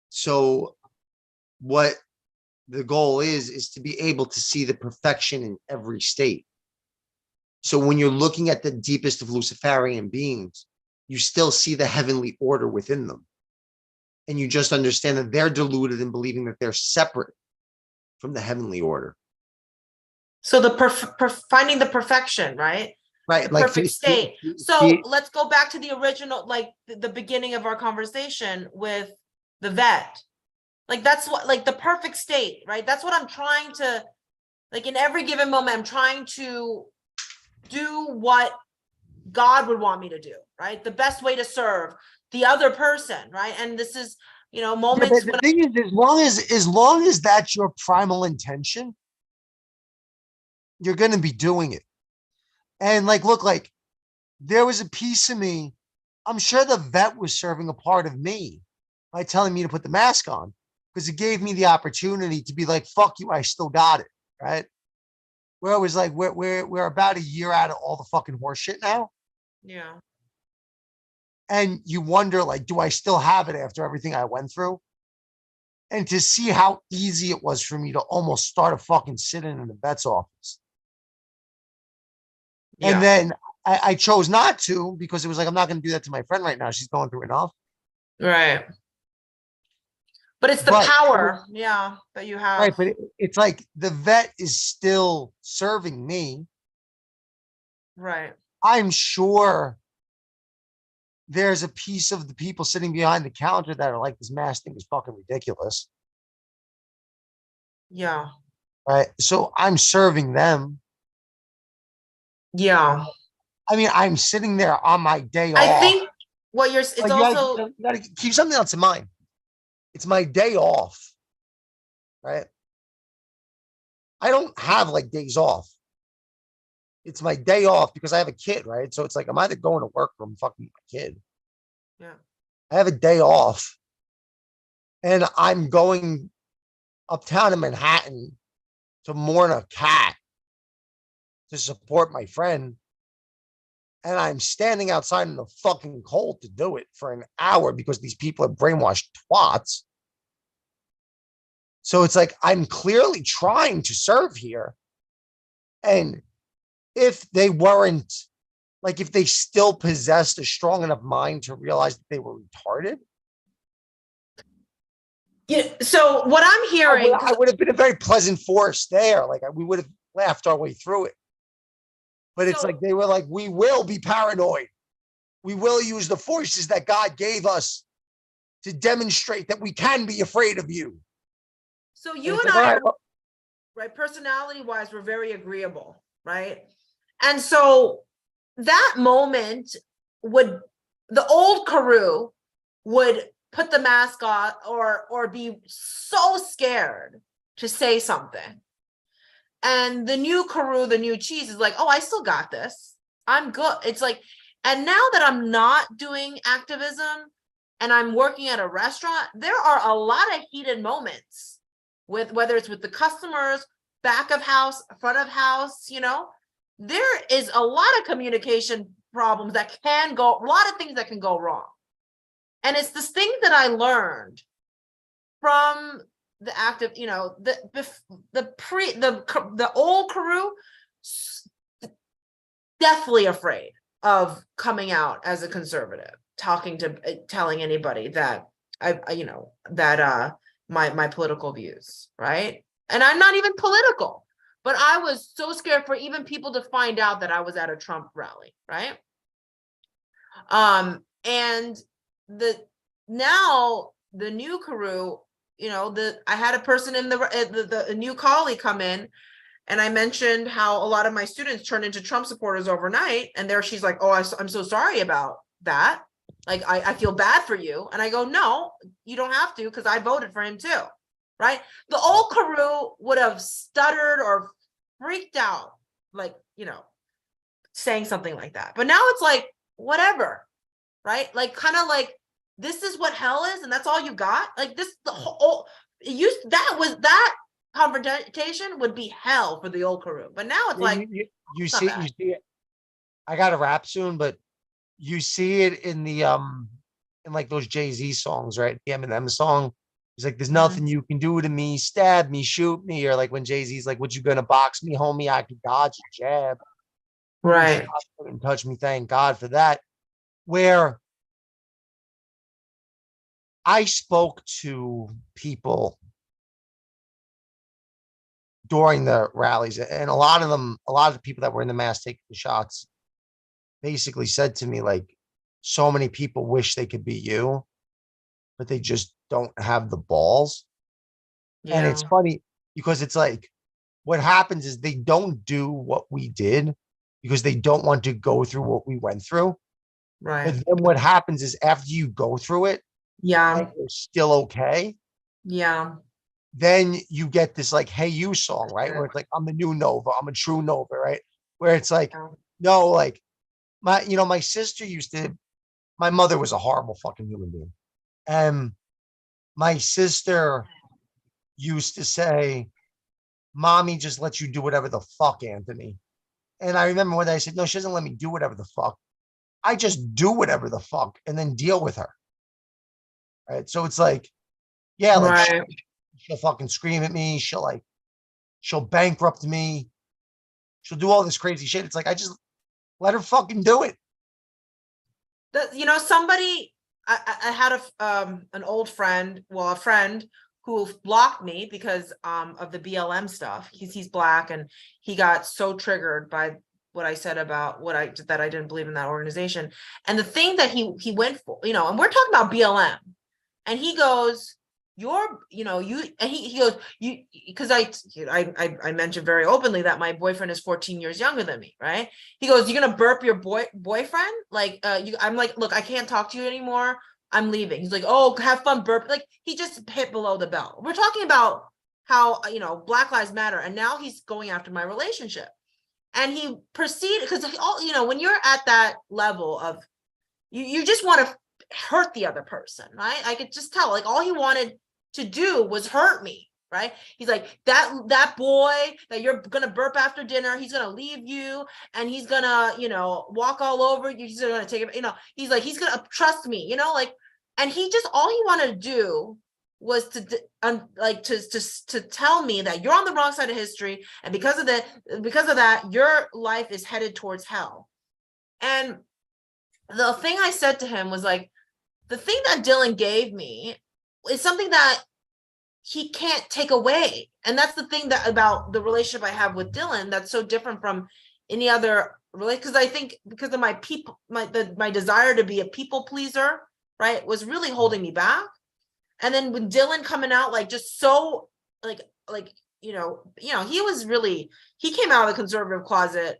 So what the goal is to be able to see the perfection in every state. So when you're looking at the deepest of Luciferian beings, you still see the heavenly order within them. And you just understand that they're deluded in believing that they're separate from the heavenly order. So finding the perfection, right? Right. The perfect state. So let's go back to the original, like the beginning of our conversation with the vet. Like, that's what, like, the perfect state, right? That's what I'm trying to, like, in every given moment, I'm trying to do what God would want me to do, right? The best way to serve the other person, right? And this is, moments when the thing is, as long as that's your primal intention, you're going to be doing it. And look, there was a piece of me. I'm sure the vet was serving a part of me by telling me to put the mask on, because it gave me the opportunity to be like, fuck you, I still got it, right? Where it was like, we're about a year out of all the fucking horse shit now. Yeah. And you wonder, like, do I still have it after everything I went through? And to see how easy it was for me to almost start a fucking sit-in the vet's office. Yeah. And then I chose not to, because it was like, I'm not going to do that to my friend right now. She's going through enough. Right. But it's the power, that you have. Right, but it's like the vet is still serving me. Right. I'm sure there's a piece of the people sitting behind the counter that are like, this mask thing is fucking ridiculous. Yeah. Right. So I'm serving them. Yeah. I mean, I'm sitting there on my day off. I think what you're, it's also. You gotta keep something else in mind. It's my day off. Right. I don't have like days off. It's my day off because I have a kid, right? So it's like, I'm either going to work or I'm fucking with my kid. Yeah. I have a day off and I'm going uptown in Manhattan to mourn a cat to support my friend. and I'm standing outside in the fucking cold to do it for an hour because these people are brainwashed twats. So it's like, I'm clearly trying to serve here. And if they weren't, like, if they still possessed a strong enough mind to realize that they were retarded, Yeah. So what I'm hearing, I would have been a very pleasant force there. Like, we would have laughed our way through it. But it's so like, they were like, we will be paranoid. We will use the forces that God gave us to demonstrate that we can be afraid of you. so And you it's and like, all I right, are, well, right, personality wise, we're very agreeable, right? And so that moment would, the old Kaoru would put the mask on or be so scared to say something. And the new Kaoru, the new cheese is like, oh, I still got this. I'm good. It's like, and now that I'm not doing activism and I'm working at a restaurant, there are a lot of heated moments with whether it's with the customers, back of house, front of house, you know, there is a lot of communication problems that can go, a lot of things that can go wrong. And it's this thing that I learned from the active, you know, the old Kaoru, definitely afraid of coming out as a conservative, telling anybody that you know, that my political views, right? And I'm not even political, but I was so scared for even people to find out that I was at a Trump rally, right? And now the new Kaoru, you know, I had a person in the new colleague come in, and I mentioned how a lot of my students turned into Trump supporters overnight, and there she's like, oh, I'm so sorry about that. Like, I feel bad for you. And I go, no, you don't have to, because I voted for him too, right? The old Kaoru would have stuttered or freaked out, like, you know, saying something like that. But now it's like, whatever, right? Like, kind of like, this is what hell is, and that's all you got? Like, this, the whole, that confrontation would be hell for the old Kaoru. But now it's like, you see it. I got to rap soon, but you see it in the in like those Jay-Z songs, right? The Eminem song. He's like, there's nothing you can do to me, stab me, shoot me, or like when Jay-Z's like, what you gonna box me, homie? I could dodge a jab. right. Couldn't touch me, thank God for that. Where I spoke to people during the rallies, and a lot of the people that were in the mass taking the shots basically said to me, like, so many people wish they could be you, but they just don't have the balls. And it's Yeah. funny because it's like, what happens is they don't do what we did because they don't want to go through what we went through. But Right. then what happens is after you go through it Yeah. and you're still okay, Yeah. then you get this like, hey, you song, right? Where it's like, I'm the new Nova, I'm a true Nova, right? Where it's like, Yeah. no, like my sister my mother was a horrible fucking human being. And my sister used to say, mommy just lets you do whatever the fuck, Anthony. And I remember one day I said, no, she doesn't let me do whatever the fuck. I just do whatever the fuck and then deal with her. Right. So it's like, yeah, like Right. she'll fucking scream at me. She'll bankrupt me. She'll do all this crazy shit. It's like, I just let her fucking do it. You know, somebody, I had an old friend, well, a friend who blocked me because of the BLM stuff. He's black, and he got so triggered by what I said about that I didn't believe in that organization. And the thing that he went for, you know, and we're talking about BLM, and he goes, and he goes, you, because I mentioned very openly that my boyfriend is 14 years younger than me, right? He goes, you're gonna burp your boyfriend? Like, I'm like, look, I can't talk to you anymore. I'm leaving. He's like, oh, have fun burp. Like, he just hit below the belt. We're talking about how, you know, Black Lives Matter, and now he's going after my relationship. And he proceeded, because you know, when you're at that level of, you just want to hurt the other person, right? I could just tell, like, all he wanted to do was hurt me. right? He's like, that boy that you're gonna burp after dinner, he's gonna leave you and he's gonna, walk all over you. He's gonna take it, he's like, he's gonna trust me, like, and he just, all he wanted to do was to tell me that you're on the wrong side of history, and because of that, your life is headed towards hell. And the thing I said to him was like, the thing that Dylan gave me is something that he can't take away. And that's the thing that about the relationship I have with Dylan that's so different from any other relationship. Because I think because of my desire to be a people pleaser, right, was really holding me back. And then when Dylan coming out like just so like he was really, he came out of the conservative closet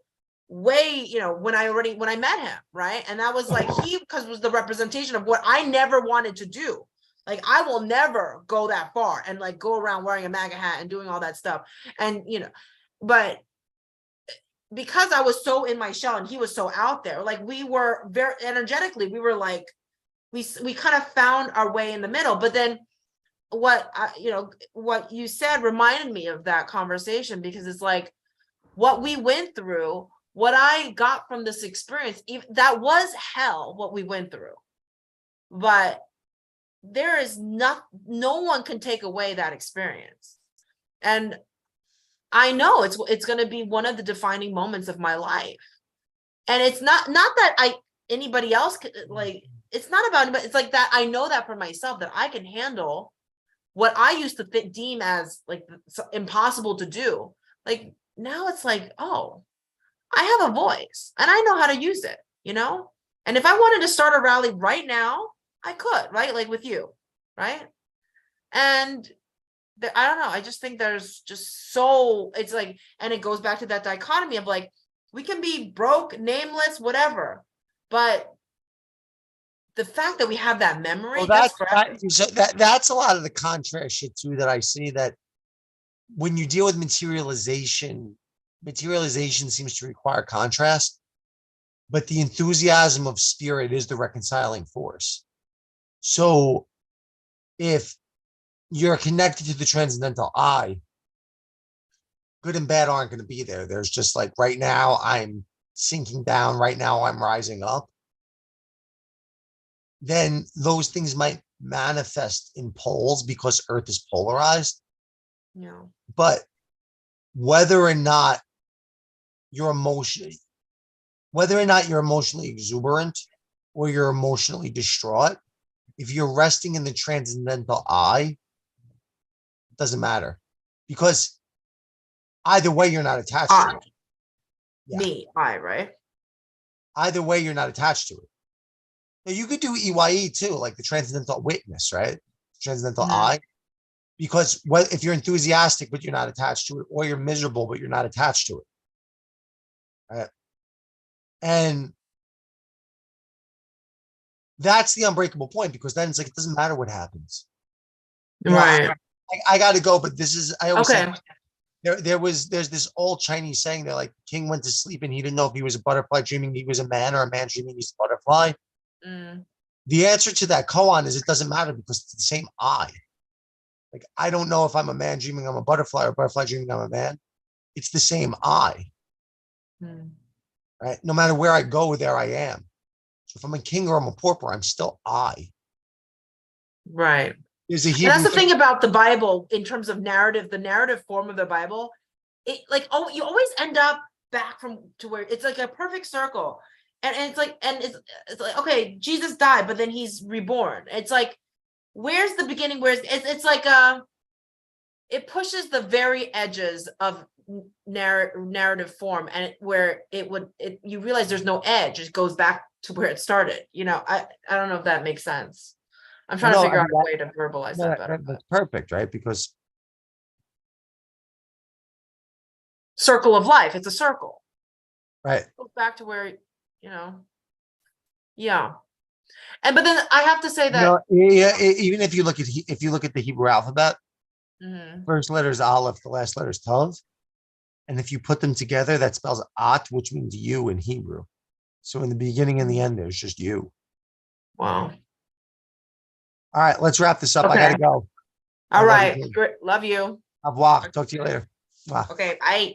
way, when I met him, right? And that was like, because it was the representation of what I never wanted to do. Like, I will never go that far and like go around wearing a MAGA hat and doing all that stuff. And, but because I was so in my shell and he was so out there, like we were very energetically, we were like, we kind of found our way in the middle. But then what you said reminded me of that conversation, because it's like what we went through, what I got from this experience, that was hell, what we went through. But there is no one can take away that experience. And I know it's going to be one of the defining moments of my life. And it's not that anybody else could, like, it's not about anybody. It's like that I know that for myself, that I can handle what I used to deem as like impossible to do. Like now it's like, oh, I have a voice and I know how to use it, And if I wanted to start a rally right now, I could, right? Like with you, right? And I don't know. I just think there's just it's like, and it goes back to that dichotomy of like, we can be broke, nameless, whatever, but the fact that we have that memory, Well, that's a lot of the contrast shit too that I see, that when you deal with materialization seems to require contrast, but the enthusiasm of spirit is the reconciling force. So if you're connected to the transcendental I, good and bad aren't going to be there. There's just like, right now I'm sinking down, right now I'm rising up. Then those things might manifest in poles because Earth is polarized. Yeah. But whether or not you're emotionally exuberant or you're emotionally distraught, if you're resting in the transcendental I, it doesn't matter, because either way you're not attached to it. Right? Either way you're not attached to it. Now you could do EYE too, like the transcendental witness, right? Transcendental I. Because if you're enthusiastic but you're not attached to it, or you're miserable but you're not attached to it, right? And that's the unbreakable point, because then it's like, it doesn't matter what happens. Right. I got to go, but this is, I always Okay. say, there's this old Chinese saying that like, king went to sleep and he didn't know if he was a butterfly dreaming he was a man, or a man dreaming he's a butterfly. The answer to that koan is it doesn't matter, because it's the same I. Like, I don't know if I'm a man dreaming I'm a butterfly, or a butterfly dreaming I'm a man. It's the same I. Right? No matter where I go, there I am. So if I'm a king or I'm a pauper, I'm still I. Right. There's a And Hebrew that's the thing about the Bible in terms of narrative, the narrative form of the Bible. It like, oh, you always end up back to where it's like a perfect circle. And it's like, okay, Jesus died, but then he's reborn. It's like, where's the beginning? It's like it pushes the very edges of narrative form, and you realize there's no edge. It goes back to where it started. I don't know if that makes sense. I'm trying to figure out a way to verbalize that better. That's perfect, right? Because circle of life, it's a circle. Right. It goes back to where, yeah. But then I have to say that even if you look at the Hebrew alphabet, first letter is Aleph, the last letter is Tav. And if you put them together, that spells At, which means you in Hebrew. So in the beginning and the end, there's just you. Wow. All right, let's wrap this up. Okay. I gotta go. I All love you right, too. great. Love you. Au revoir. Talk to you later. Bye. Okay, bye.